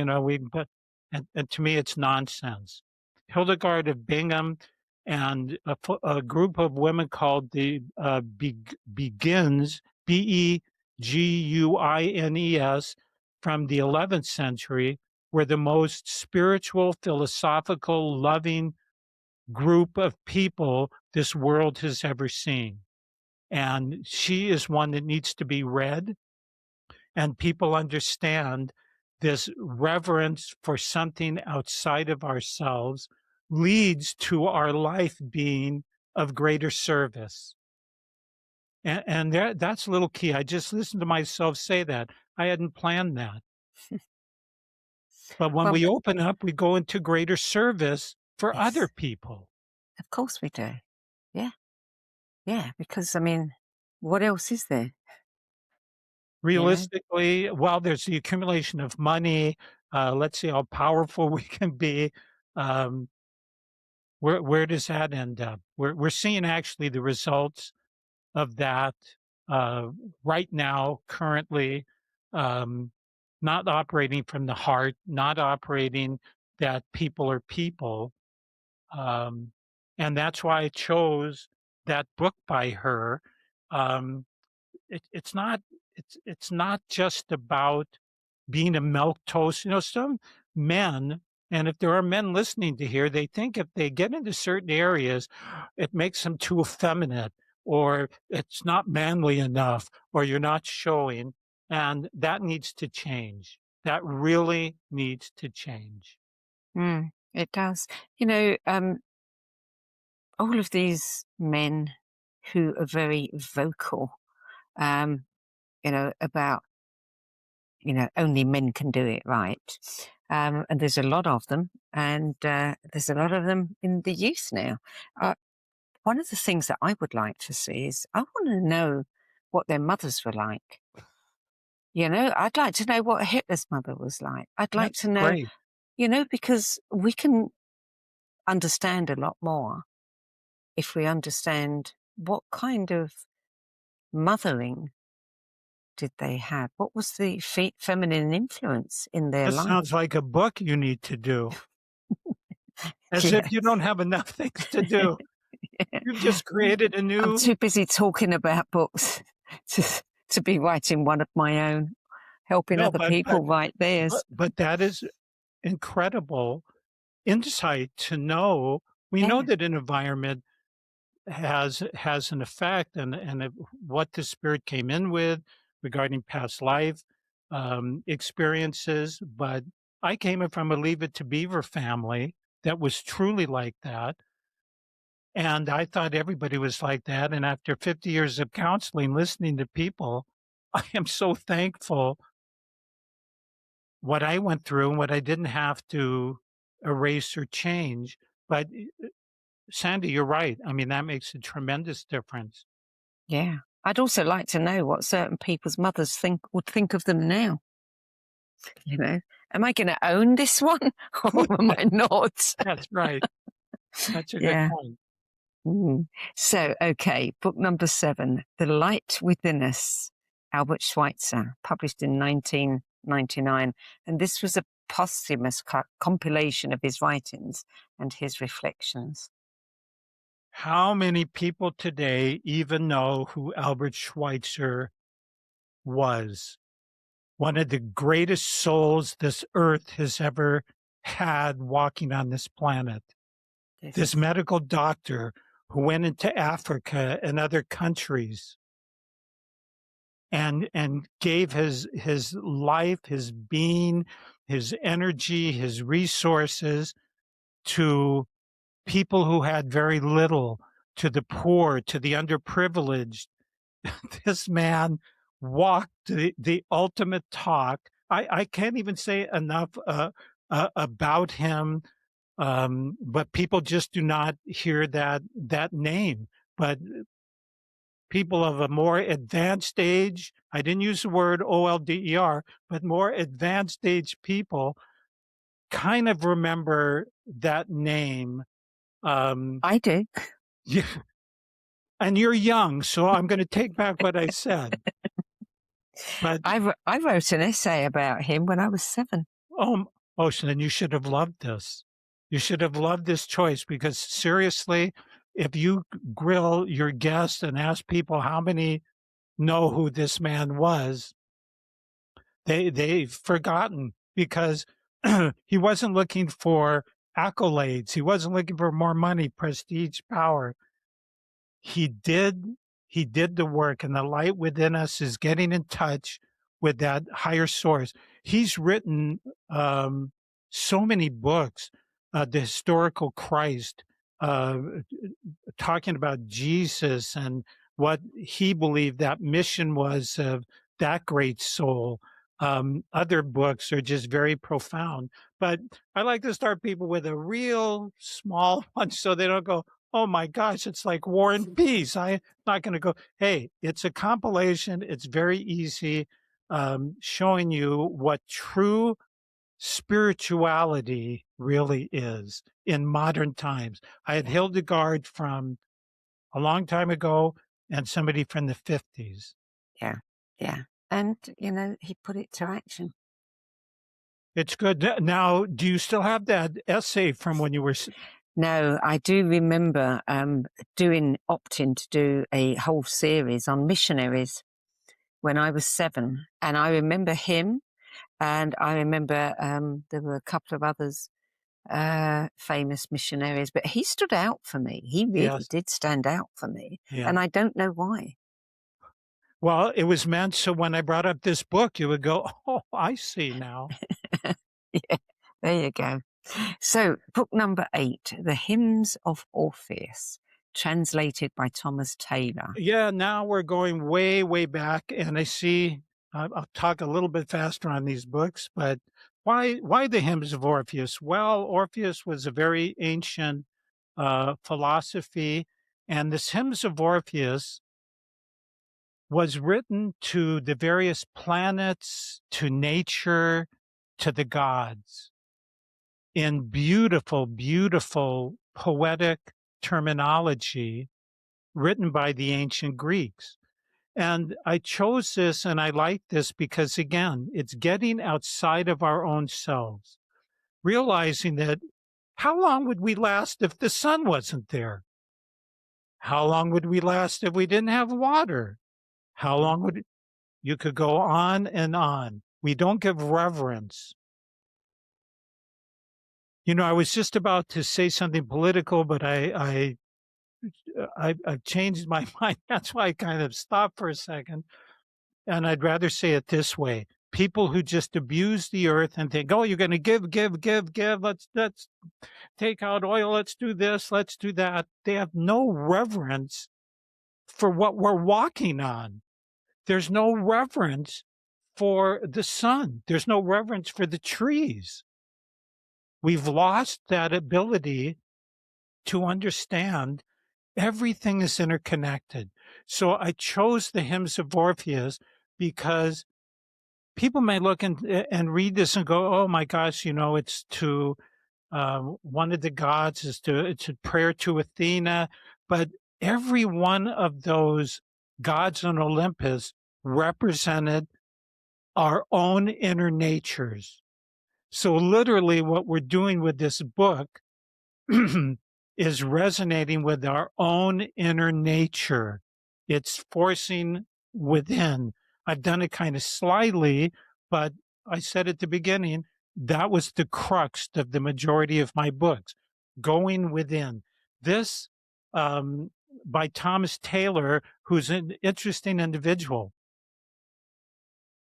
but, and to me, it's nonsense. Hildegard of Bingen and a group of women called the Begins, Beguines, from the 11th century, were the most spiritual, philosophical, loving group of people this world has ever seen. And she is one that needs to be read, and people understand this reverence for something outside of ourselves leads to our life being of greater service. And that's a little key. I just listened to myself say that. I hadn't planned that. But when Well, we open up, we go into greater service for other yes, people. of course we do. Yeah. Yeah. Because, I mean, what else is there? You know? Realistically, while there's the accumulation of money, let's see how powerful we can be. Um, where does that end up? We're seeing actually the results of that uh, right now, currently, um, not operating from the heart, not operating that people are people. Um, and that's why I chose that book by her. Um, it's not just about being a milquetoast. You know, some men, and if there are men listening to here, they think if they get into certain areas, it makes them too effeminate, or it's not manly enough, or you're not showing. And that needs to change. That really needs to change. It does. You know, all of these men who are very vocal, um, you know, about, you know, only men can do it right. And there's a lot of them, and there's a lot of them in the youth now. One of the things that I would like to see is I want to know what their mothers were like. You know, I'd like to know what Hitler's mother was like. I'd like That's to know, great. you know, because we can understand a lot more if we understand what kind of mothering did they have? What was the feminine influence in their That life? sounds like a book you need to do. As Yes. if you don't have enough things to do. Yeah. You've just created a new... I'm too busy talking about books to be writing one of my own, helping other people write theirs. But that is incredible insight to know. We know that an environment has an effect, and what the spirit came in with regarding past life experiences. But I came in from a Leave It to Beaver family that was truly like that. And I thought everybody was like that. And after 50 years of counseling, listening to people, I am so thankful what I went through and what I didn't have to erase or change. But Sandie, you're right. I mean, that makes a tremendous difference. Yeah. I'd also like to know what certain people's mothers would think of them now. You know, am I going to own this one or am I not? That's right. That's a good point. So, okay, book number 7, The Light Within Us, Albert Schweitzer, published in 1999. And this was a posthumous compilation of his writings and his reflections. How many people today even know who Albert Schweitzer was? One of the greatest souls this earth has ever had walking on this planet. Yes. This medical doctor who went into Africa and other countries and gave his life, his being, his energy, his resources to people who had very little, to the poor, to the underprivileged. This man walked the ultimate talk. I can't even say enough about him, but people just do not hear that name. But people of a more advanced age, I didn't use the word OLDER, but more advanced age people kind of remember that name. I do. Yeah. And you're young, so I'm going to take back what I said. But I wrote an essay about him when I was 7. Oh, so then you should have loved this. You should have loved this choice, because seriously, if you grill your guests and ask people how many know who this man was, they've forgotten, because he wasn't looking for accolades. He wasn't looking for more money, prestige, power. He did the work, and the light within us is getting in touch with that higher source. He's written so many books, the historical Christ, talking about Jesus and what he believed that mission was of that great soul. Other books are just very profound, but I like to start people with a real small one so they don't go, oh my gosh, it's like War and Peace. I'm not going to go, hey, it's a compilation. It's very easy, showing you what true spirituality really is in modern times. I had Hildegard from a long time ago and somebody from the 50s. Yeah, yeah. And, you know, he put it to action. It's good. Now, do you still have that essay from when you were... No, I do remember opting to do a whole series on missionaries when I was 7. And I remember him And I remember there were a couple of others, famous missionaries, but he stood out for me. He really Yes. did stand out for me. Yeah. And I don't know why. Well, it was meant so when I brought up this book, you would go, "Oh, I see now." Yeah, there you go. So, book number 8, The Hymns of Orpheus, translated by Thomas Taylor. Yeah, now we're going way, way back, and I see. I'll talk a little bit faster on these books, but why the hymns of Orpheus? Well, Orpheus was a very ancient philosophy, and this hymns of Orpheus was written to the various planets, to nature, to the gods in beautiful, beautiful poetic terminology written by the ancient Greeks. And I chose this and I like this because, again, it's getting outside of our own selves, realizing that how long would we last if the sun wasn't there? How long would we last if we didn't have water? How long would you could go on and on. We don't give reverence. You know, I was just about to say something political, but I've changed my mind. That's why I kind of stopped for a second. And I'd rather say it this way. People who just abuse the earth and think, oh, you're going to give, give, give, give. Let's take out oil. Let's do this. Let's do that. They have no reverence for what we're walking on. There's no reverence for the sun. There's no reverence for the trees. We've lost that ability to understand everything is interconnected. So I chose the hymns of Orpheus because people may look and read this and go, oh my gosh, you know, it's to one of the gods, it's a prayer to Athena. But every one of those gods on Olympus represented our own inner natures. So literally what we're doing with this book is resonating with our own inner nature. It's forcing within. I've done it kind of slyly, but I said at the beginning, that was the crux of the majority of my books, going within. This by Thomas Taylor, who's an interesting individual.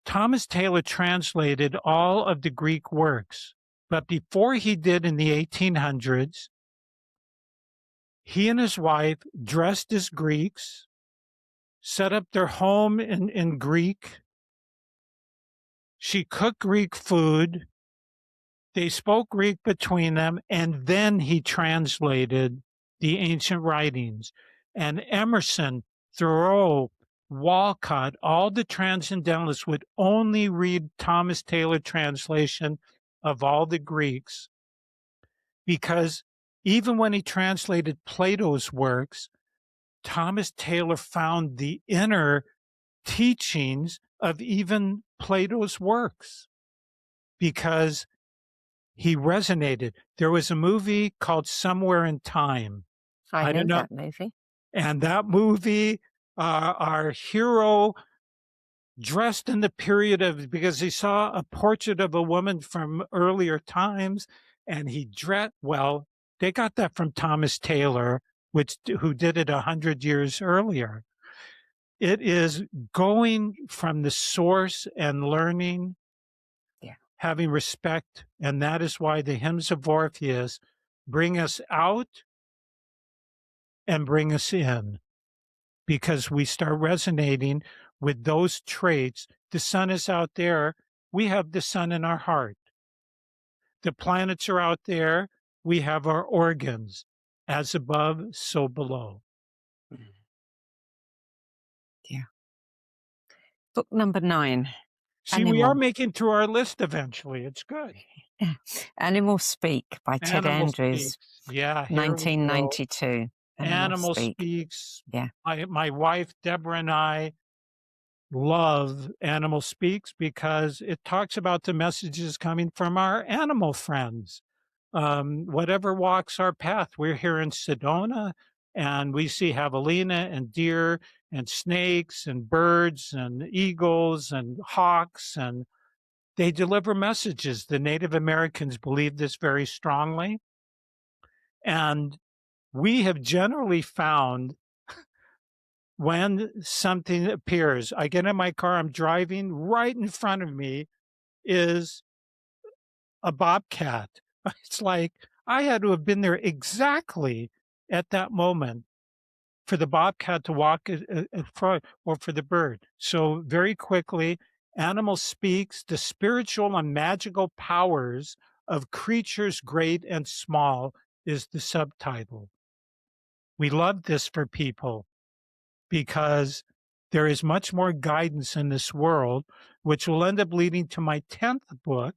Thomas Taylor translated all of the Greek works, but before he did in the 1800s, he and his wife dressed as Greeks, set up their home in Greek. She cooked Greek food. They spoke Greek between them, and then he translated the ancient writings. And Emerson, Thoreau, Walcott, all the transcendentalists would only read Thomas Taylor translation of all the Greeks, because even when he translated Plato's works, Thomas Taylor found the inner teachings of even Plato's works because he resonated. There was a movie called Somewhere in Time. I don't know know. that movie. And that movie, our hero dressed in the period of, because he saw a portrait of a woman from earlier times, and he dressed, well, they got that from Thomas Taylor, who did it 100 years earlier. It is going from the source and learning, having respect, and that is why the hymns of Orpheus bring us out and bring us in, because we start resonating with those traits. The sun is out there. We have the sun in our heart. The planets are out there. We have our organs. As above, so below. Yeah. Book number 9. See, we are making through our list eventually. It's good. Animal Speak by Ted Andrews. Speaks. Yeah, 1992. Animal Speaks. Yeah. My wife, Deborah, and I love Animal Speaks because it talks about the messages coming from our animal friends. Whatever walks our path. We're here in Sedona, and we see javelina and deer and snakes and birds and eagles and hawks and They deliver messages. The Native Americans believe this very strongly. And we have generally found when something appears, I get in my car, I'm driving, right in front of me is a bobcat. It's like I had to have been there exactly at that moment for the bobcat to walk in front or for the bird. So very quickly, animal speaks the spiritual and magical powers of creatures great and small is the subtitle. We love this for people because there is much more guidance in this world, which will end up leading to my 10th book.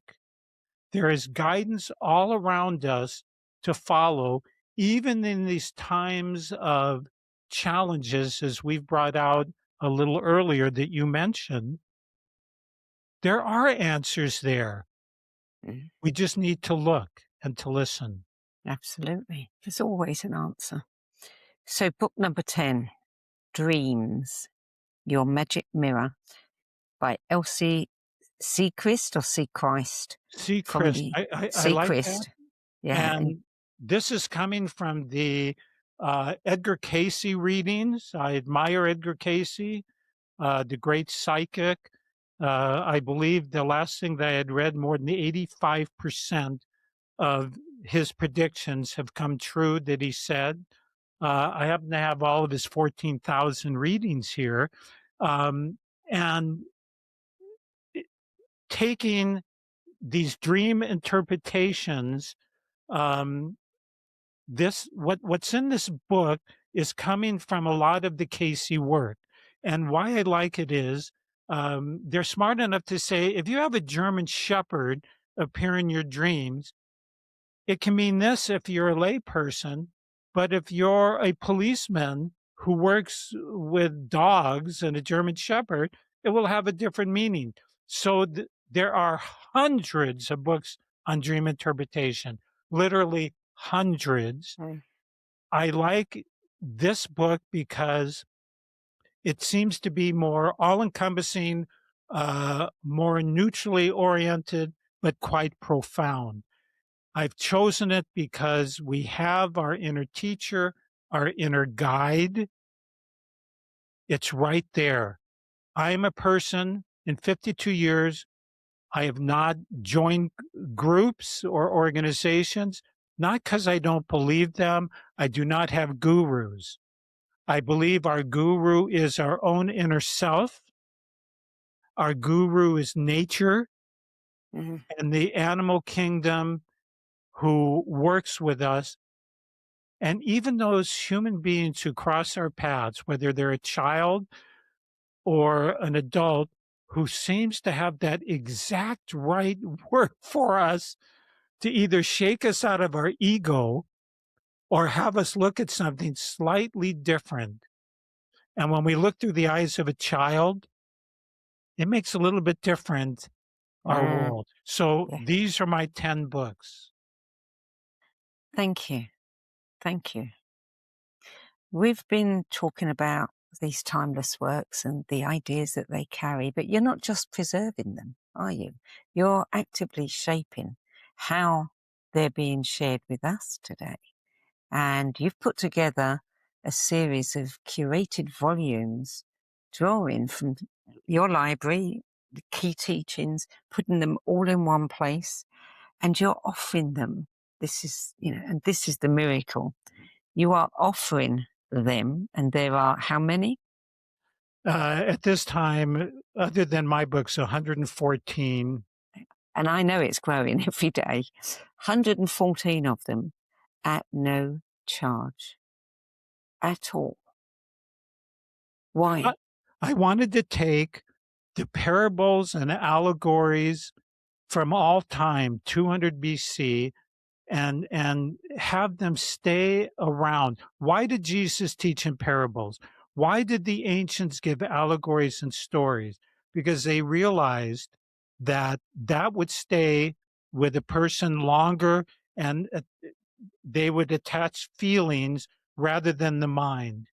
There is guidance all around us to follow, even in these times of challenges, as we've brought out a little earlier that you mentioned. There are answers there. Mm. We just need to look and to listen. Absolutely. There's always an answer. So book number 10, Dreams, Your Magic Mirror by Elsie Seacrest or Seachrist See, from Chris, the I like that. Seacrest. Yeah. And And this is coming from the Edgar Casey readings. I admire Edgar Casey, the great psychic. I believe the last thing that I had read, more than 85% of his predictions have come true that he said. I happen to have all of his 14,000 readings here. And taking these dream interpretations, what's in this book is coming from a lot of the Casey work. And why I like it is they're smart enough to say, if you have a German Shepherd appear in your dreams, it can mean this if you're a layperson, but if you're a policeman who works with dogs and a German Shepherd, it will have a different meaning. So there are hundreds of books on dream interpretation, literally hundreds. Mm. I like this book because it seems to be more all-encompassing, more neutrally oriented, but quite profound. I've chosen it because we have our inner teacher, our inner guide. It's right there. I am a person in 52 years. I have not joined groups or organizations, not because I don't believe them. I do not have gurus. I believe our guru is our own inner self. Our guru is nature Mhm. and the animal kingdom who works with us. And even those human beings who cross our paths, whether they're a child or an adult who seems to have that exact right word for us to either shake us out of our ego or have us look at something slightly different. And when we look through the eyes of a child, it makes a little bit different our Mm. world. So Yeah. these are my 10 books. Thank you. Thank you. We've been talking about these timeless works and the ideas that they carry, but you're not just preserving them, are you? You're actively shaping how they're being shared with us today. And you've put together a series of curated volumes, drawing from your library, the key teachings, putting them all in one place, and you're offering them. This is, and this is the miracle. You are offering them, and there are how many? At this time, other than my books, 114. And I know it's growing every day. 114 of them at no charge at all. Why? I wanted to take the parables and allegories from all time, 200 BC, and have them stay around. Why did Jesus teach in parables? Why did the ancients give allegories and stories? Because they realized that that would stay with a person longer, and they would attach feelings rather than the mind.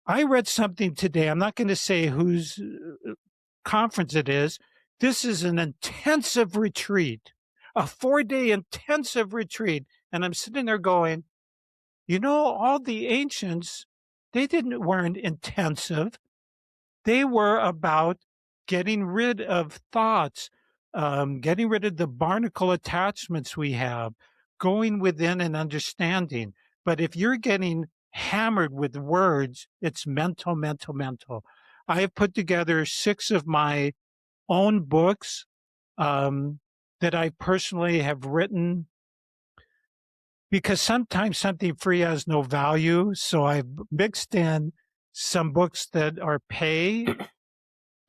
I read something today. I'm not going to say whose conference it is. This is an intensive retreat, a 4-day intensive retreat. And I'm sitting there going, all the ancients, weren't intensive. They were about getting rid of thoughts, getting rid of the barnacle attachments we have, going within and understanding. But if you're getting hammered with words, it's mental, mental, mental. I have put together 6 of my own books that I personally have written, because sometimes something free has no value. So I've mixed in some books that are paid,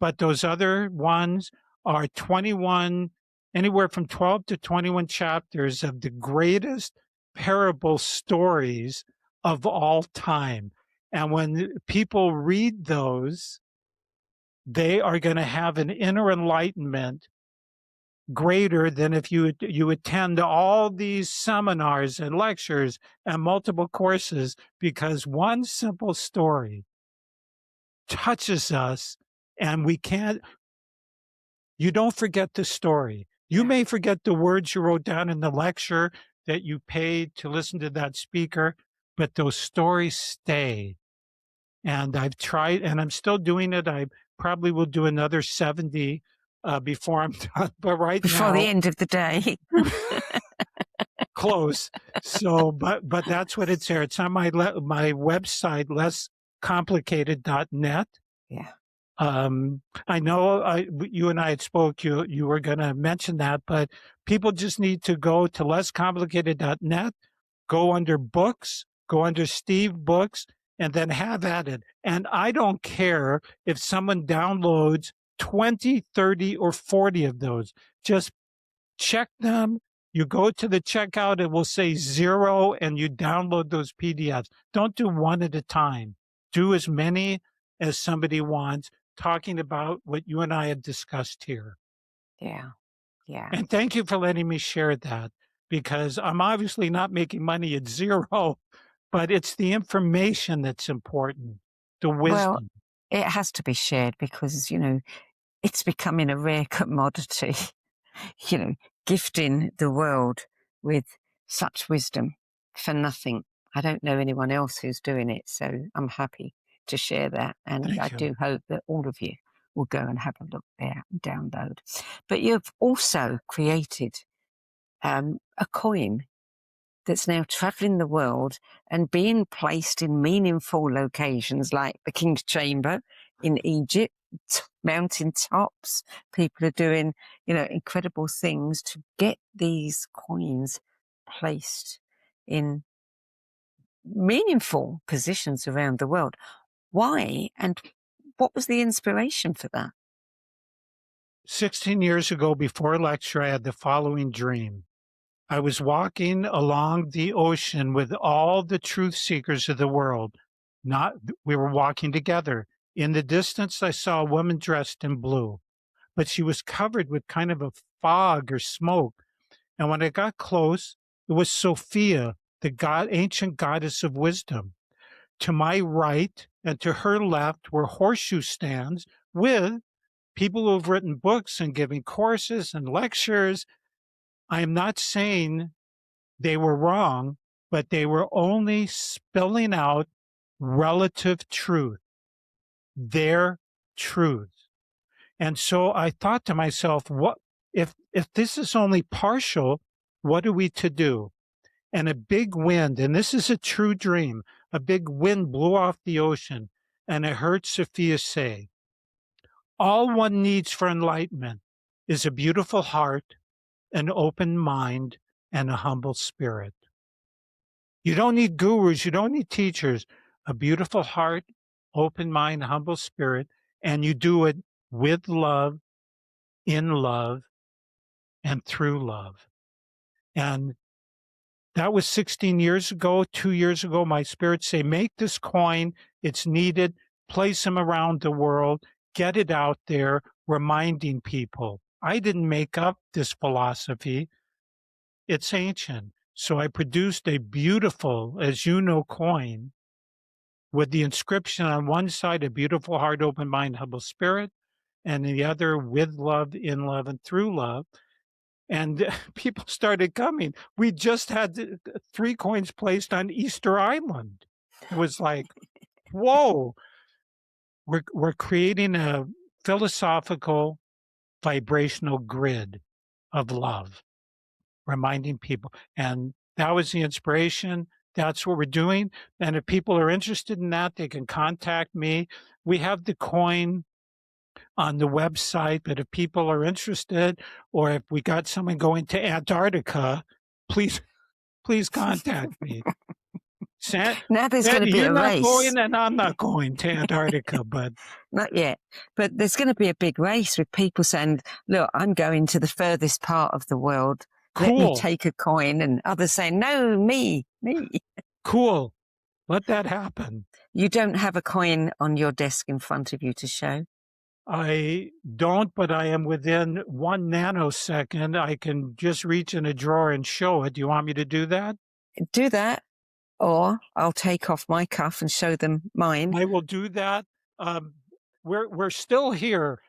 but those other ones are 21, anywhere from 12 to 21 chapters of the greatest parable stories of all time. And when people read those, they are going to have an inner enlightenment greater than if you attend all these seminars and lectures and multiple courses, because one simple story touches us, and you don't forget the story. You may forget the words you wrote down in the lecture that you paid to listen to that speaker, but those stories stay. And I've tried, and I'm still doing it. I probably will do another 70 before I'm done. But before now, the end of the day, close. So, but that's what it's there. It's on my website, lesscomplicated.net. Yeah. I know you and I had spoke. You were going to mention that, but people just need to go to lesscomplicated.net, go under books, go under Steve Books, and then have at it. And I don't care if someone downloads 20, 30, or 40 of those. Just check them. You go to the checkout, it will say 0, and you download those PDFs. Don't do one at a time. Do as many as somebody wants, talking about what you and I have discussed here. Yeah. Yeah. And thank you for letting me share that, because I'm obviously not making money at 0, but it's the information that's important, the wisdom. Well, it has to be shared because, it's becoming a rare commodity, gifting the world with such wisdom for nothing. I don't know anyone else who's doing it, so I'm happy to share that. And Thank I you. do hope that all of you will go and have a look there and download. But you've also created a coin that's now traveling the world and being placed in meaningful locations like the King's Chamber in Egypt, mountain tops. People are doing, incredible things to get these coins placed in meaningful positions around the world. Why? And what was the inspiration for that? 16 years ago, before a lecture, I had the following dream. I was walking along the ocean with all the truth seekers of the world. We were walking together. In the distance, I saw a woman dressed in blue, but she was covered with kind of a fog or smoke. And when I got close, it was Sophia, the ancient goddess of wisdom. To my right and to her left were horseshoe stands with people who have written books and giving courses and lectures. I am not saying they were wrong, but they were only spelling out relative truth, their truth. And so I thought to myself, what if this is only partial, what are we to do? And a big wind, and this is a true dream, a big wind blew off the ocean, and I heard Sophia say, all one needs for enlightenment is a beautiful heart, an open mind, and a humble spirit. You don't need gurus. You don't need teachers. A beautiful heart, open mind, humble spirit, and you do it with love, in love, and through love. And that was 16 years ago. 2 years ago, my spirits say, make this coin. It's needed. Place them around the world. Get it out there, reminding people. I didn't make up this philosophy. It's ancient. So I produced a beautiful, as you know, coin with the inscription on one side, a beautiful heart, open mind, humble spirit, and the other with love, in love, and through love. And people started coming. We just had 3 coins placed on Easter Island. It was like, whoa, we're creating a philosophical vibrational grid of love, reminding people. And that was the inspiration. That's what we're doing. And if people are interested in that, they can contact me. We have the coin on the website, but if people are interested, or if we got someone going to Antarctica, please contact me. Now there's going to be You're a not race. going, and I'm not going to Antarctica, but Not yet. But there's going to be a big race with people saying, look, I'm going to the furthest part of the world. cool. Let me take a coin. And others saying, no, me. Cool. Let that happen. You don't have a coin on your desk in front of you to show? I don't, but I am within 1 nanosecond. I can just reach in a drawer and show it. Do you want me to do that? Do that, or I'll take off my cuff and show them mine. I will do that. We're still here.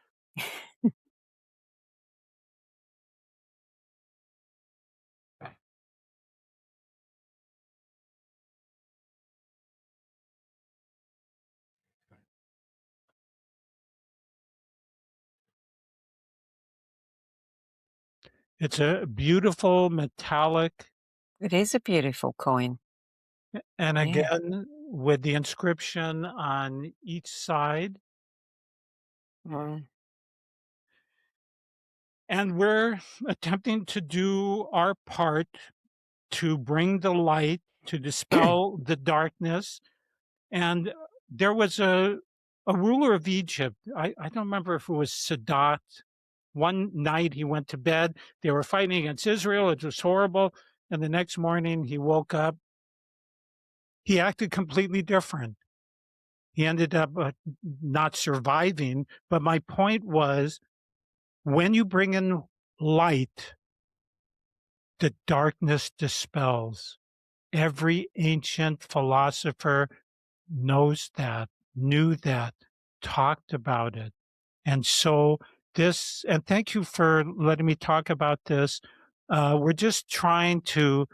It's a beautiful metallic. It is a beautiful coin. And Yeah. again, with the inscription on each side. Mm. And we're attempting to do our part to bring the light, to dispel the darkness. And there was a ruler of Egypt. I don't remember if it was Sadat. One night he went to bed. They were fighting against Israel. It was horrible. And the next morning he woke up. He acted completely different. He ended up not surviving. But my point was, when you bring in light, the darkness dispels. Every ancient philosopher knows that, knew that, talked about it. And so this, and thank you for letting me talk about this. We're just trying to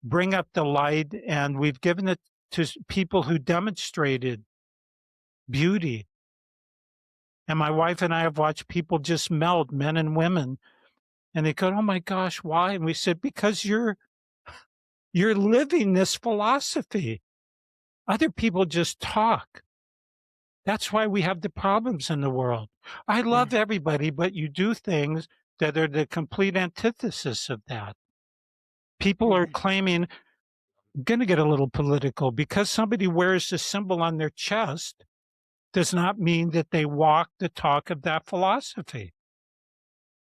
bring up the light, and we've given it to people who demonstrated beauty. And my wife and I have watched people just melt, men and women, and they go, oh my gosh, why? And we said, because you're living this philosophy. Other people just talk. That's why we have the problems in the world. I love everybody, but you do things that are the complete antithesis of that. People are claiming, I'm going to get a little political, because somebody wears a symbol on their chest does not mean that they walk the talk of that philosophy.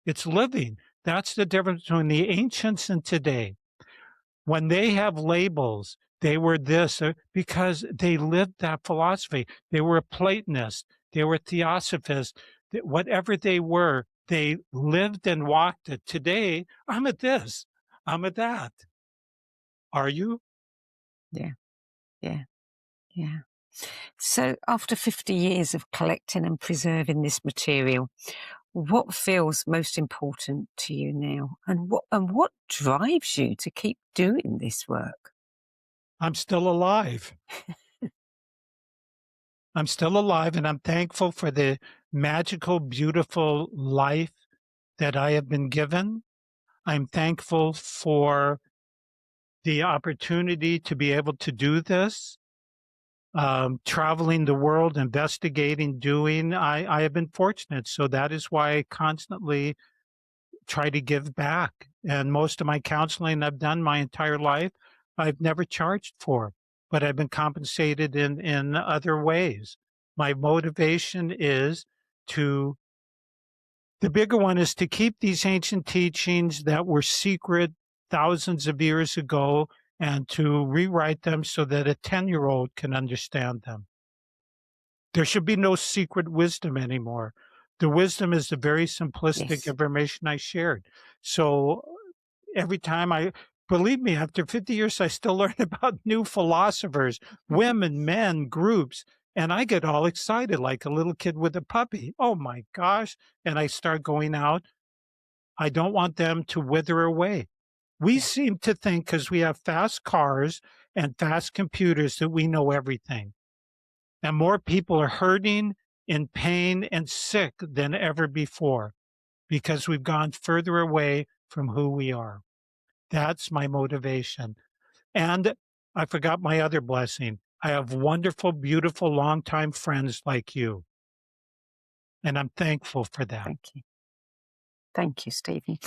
It's living. That's the difference between the ancients and today. When they have labels, they were this because they lived that philosophy. They were a Platonist. They were theosophists. Whatever they were, they lived and walked it. Today, I'm at this. I'm at that. Are you? Yeah. So after 50 years of collecting and preserving this material, what feels most important to you now? And what drives you to keep doing this work? I'm still alive. I'm still alive, and I'm thankful for the magical, beautiful life that I have been given. I'm thankful for the opportunity to be able to do this, traveling the world, investigating, doing. I have been fortunate. So that is why I constantly try to give back. And most of my counseling I've done my entire life, I've never charged for, but I've been compensated in other ways. My motivation is the bigger one is to keep these ancient teachings that were secret thousands of years ago and to rewrite them so that a 10-year-old can understand them. There should be no secret wisdom anymore. The wisdom is the very simplistic information I shared. So every time believe me, after 50 years, I still learn about new philosophers, women, men, groups, And I get all excited like a little kid with a puppy. Oh my gosh. And I start going out. I don't want them to wither away. We Yeah. seem to think because we have fast cars and fast computers that we know everything. And more people are hurting, in pain, and sick than ever before because we've gone further away from who we are. That's my motivation. And I forgot my other blessing. I have wonderful, beautiful, longtime friends like you. And I'm thankful for that. Thank you. Thank you, Stephen.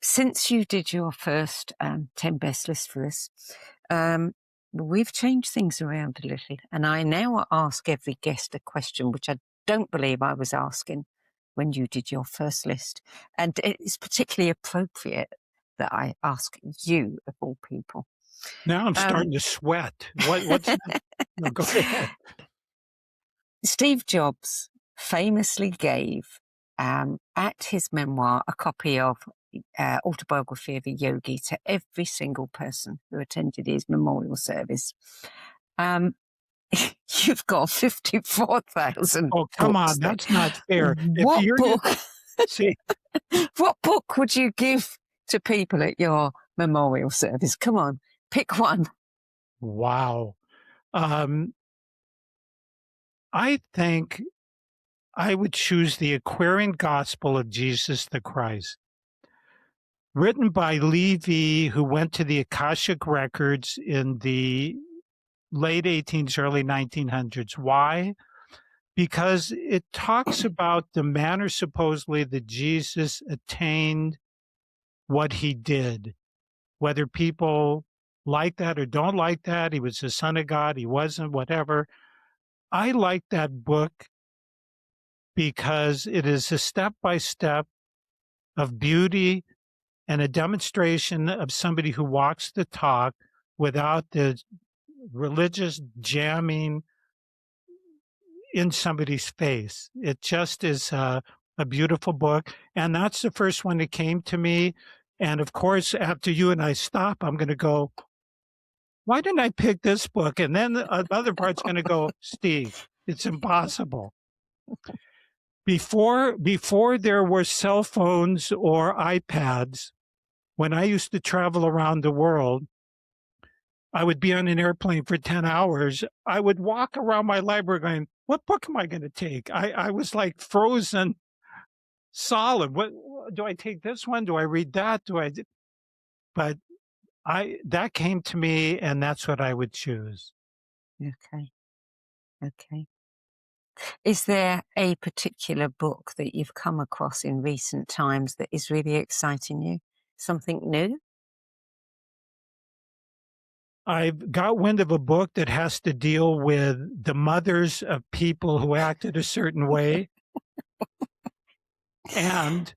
Since you did your first 10 best list for us, we've changed things around a little. And I now ask every guest a question, which I don't believe I was asking when you did your first list. And it's particularly appropriate that I ask you, of all people. Now I'm starting to sweat. What's that? No, go ahead. Steve Jobs famously gave at his memoir a copy of Autobiography of a Yogi to every single person who attended his memorial service. You've got 54,000 Oh, come books on. there. That's not fair. What book? See, What book would you give to people at your memorial service? Come on, pick one. wow. I think I would choose the Aquarian Gospel of Jesus the Christ, written by Levi, who went to the Akashic Records in the late 1800s, early 1900s. Why? Because it talks about the manner supposedly that Jesus attained what he did, whether people like that or don't like that. He was the Son of God, he wasn't, whatever. I like that book because it is a step-by-step of beauty and a demonstration of somebody who walks the talk without the religious jamming in somebody's face. It just is a beautiful book. And that's the first one that came to me. And of course, after you and I stop, I'm going to go, why didn't I pick this book? And then the other part's going to go, Steve, it's impossible. Before there were cell phones or iPads, when I used to travel around the world, I would be on an airplane for 10 hours. I would walk around my library going, what book am I going to take? I was like frozen solid. What do I take this one? Do I read that? But that came to me and that's what I would choose. Okay. Okay. Is there a particular book that you've come across in recent times that is really exciting you? Something new? I've got wind of a book that has to deal with the mothers of people who acted a certain way. And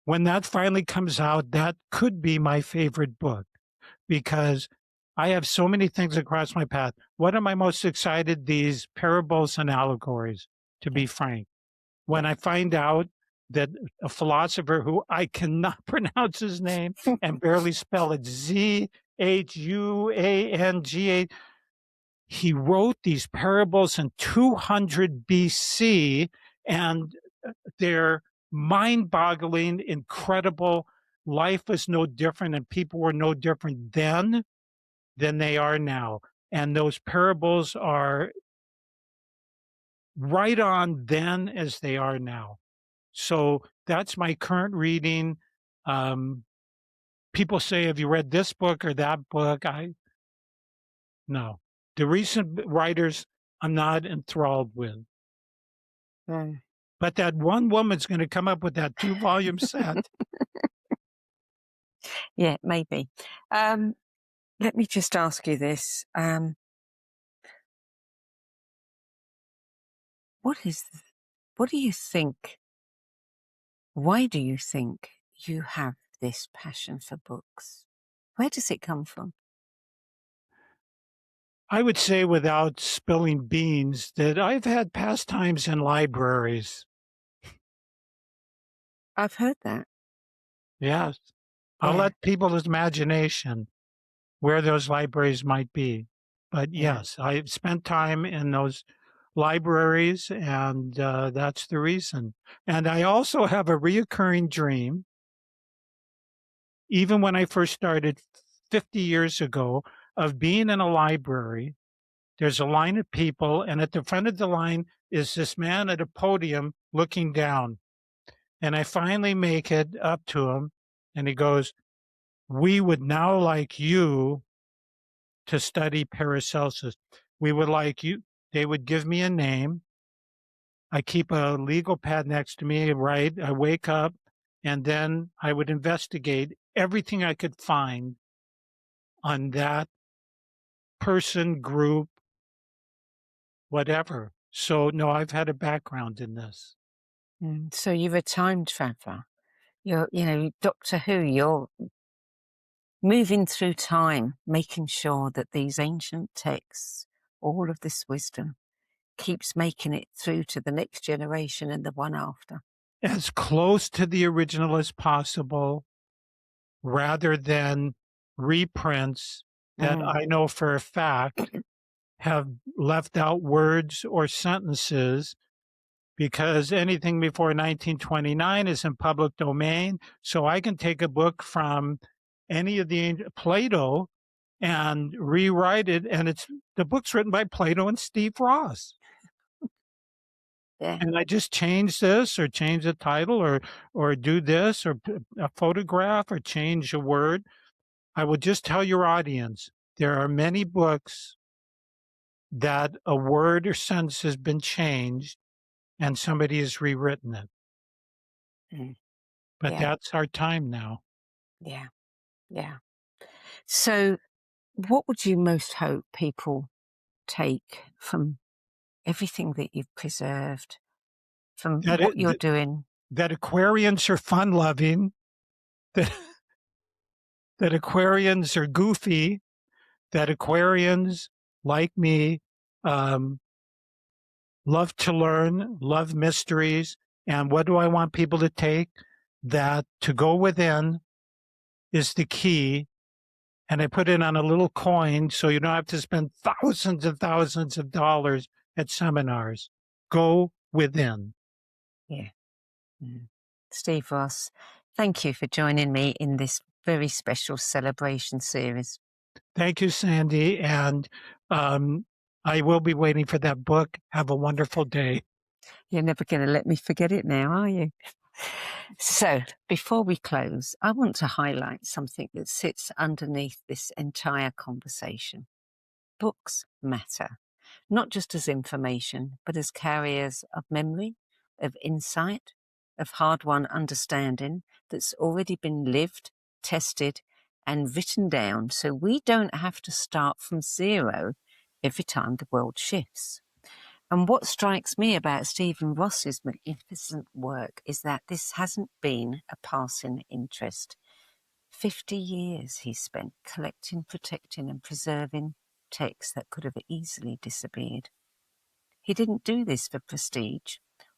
when that finally comes out, that could be my favorite book because I have so many things across my path. What am I most excited? These parables and allegories, to be frank. When I find out that a philosopher who I cannot pronounce his name and barely spell it, Zhuangga, he wrote these parables in 200 BC, and they're mind-boggling, incredible. Life was no different, and people were no different then than they are now. And those parables are right on then as they are now. So that's my current reading. People say, have you read this book or that book? No. The recent writers, I'm not enthralled with. But that one woman's going to come up with that 2-volume set. Yeah, maybe. Let me just ask you this. What do you think? Why do you think you have this passion for books? Where does it come from? I would say, without spilling beans, that I've had pastimes in libraries. I've heard that. Yes. I'll let people's imagination where those libraries might be. But Yeah. yes, I've spent time in those libraries, and that's the reason. And I also have a reoccurring dream, even when I first started 50 years ago, of being in a library. There's a line of people, and at the front of the line is this man at a podium looking down. And I finally make it up to him, and he goes, "We would now like you to study Paracelsus. We would like you." They would give me a name. I keep a legal pad next to me, right? I wake up, and then I would investigate everything I could find on that person, group, whatever. So, no, I've had a background in this. So you're a time traveler. You're, Doctor Who, you're moving through time, making sure that these ancient texts, all of this wisdom, keeps making it through to the next generation and the one after. As close to the original as possible, rather than reprints that I know for a fact have left out words or sentences, because anything before 1929 is in public domain. So I can take a book from any of the Plato and rewrite it, and the book's written by Plato and Steve Ross. Yeah. And I just change this or change the title or do this or a photograph or change a word. I will just tell your audience, there are many books that a word or sentence has been changed and somebody has rewritten it. But Yeah. that's our time now. Yeah. Yeah. So what would you most hope people take from everything that you've preserved, from what you're doing? That Aquarians are fun-loving, that Aquarians are goofy, that Aquarians, like me, love to learn, love mysteries. And what do I want people to take? That to go within is the key. And I put it on a little coin so you don't have to spend thousands and thousands of dollars at seminars. Go within. Yeah. Steve Ross, thank you for joining me in this very special celebration series. Thank you, Sandie. And I will be waiting for that book. Have a wonderful day. You're never going to let me forget it now, are you? So, before we close, I want to highlight something that sits underneath this entire conversation. Books matter, not just as information, but as carriers of memory, of insight, of hard-won understanding that's already been lived, tested, and written down, so we don't have to start from zero every time the world shifts. And what strikes me about Stephen Ross's magnificent work is that this hasn't been a passing interest. 50 years he spent collecting, protecting, and preserving texts that could have easily disappeared. He didn't do this for prestige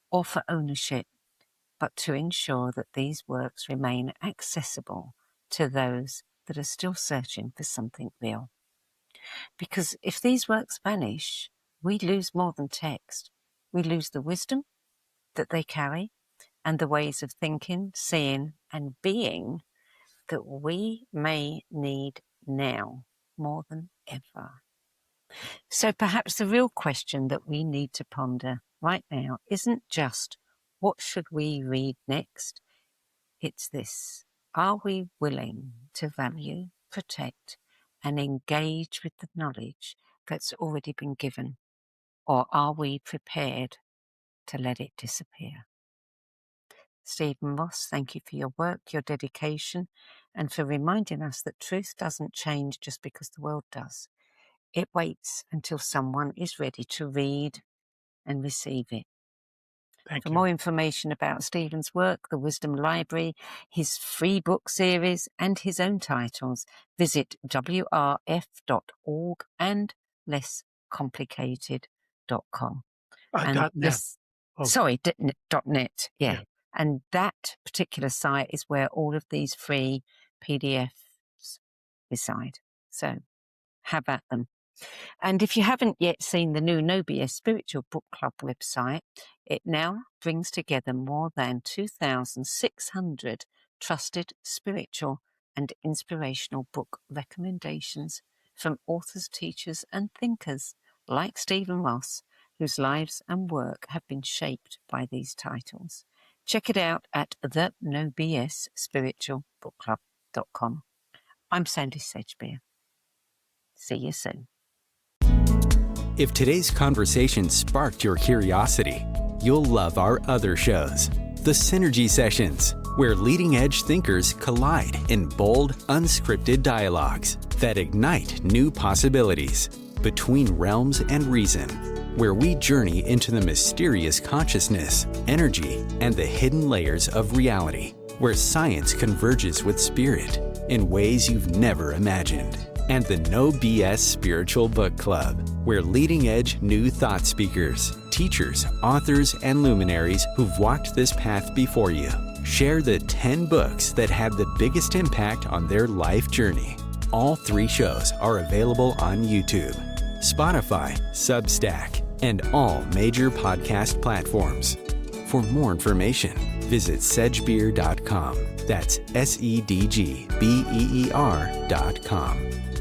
or for ownership, but to ensure that these works remain accessible to those that are still searching for something real. Because if these works vanish, we lose more than text. We lose the wisdom that they carry and the ways of thinking, seeing, and being that we may need now more than ever. So perhaps the real question that we need to ponder right now isn't just what should we read next? It's this: are we willing to value, protect, and engage with the knowledge that's already been given? Or are we prepared to let it disappear? Stephen Ross, thank you for your work, your dedication, and for reminding us that truth doesn't change just because the world does. It waits until someone is ready to read and receive it. For more information about Stephen's work, the Wisdom Library, his free book series, and his own titles, visit wrf.org and lesscomplicated.com. .net. Sorry, .net, yeah. And that particular site is where all of these free PDFs reside. So have at them. And if you haven't yet seen the new No BS Spiritual Book Club website, it now brings together more than 2,600 trusted spiritual and inspirational book recommendations from authors, teachers, and thinkers like Stephen Ross, whose lives and work have been shaped by these titles. Check it out at the nobsspiritualbookclub.com. I'm Sandie Sedgbeer. See you soon. If today's conversation sparked your curiosity, you'll love our other shows. The Synergy Sessions, where leading-edge thinkers collide in bold, unscripted dialogues that ignite new possibilities. Between Realms and Reason, where we journey into the mysterious consciousness, energy, and the hidden layers of reality, where science converges with spirit in ways you've never imagined. And the No BS Spiritual Book Club, where leading-edge new thought speakers, teachers, authors, and luminaries who've walked this path before you share the 10 books that had the biggest impact on their life journey. All 3 shows are available on YouTube, Spotify, Substack, and all major podcast platforms. For more information, visit sedgbeer.com. That's SEDGBEER.com.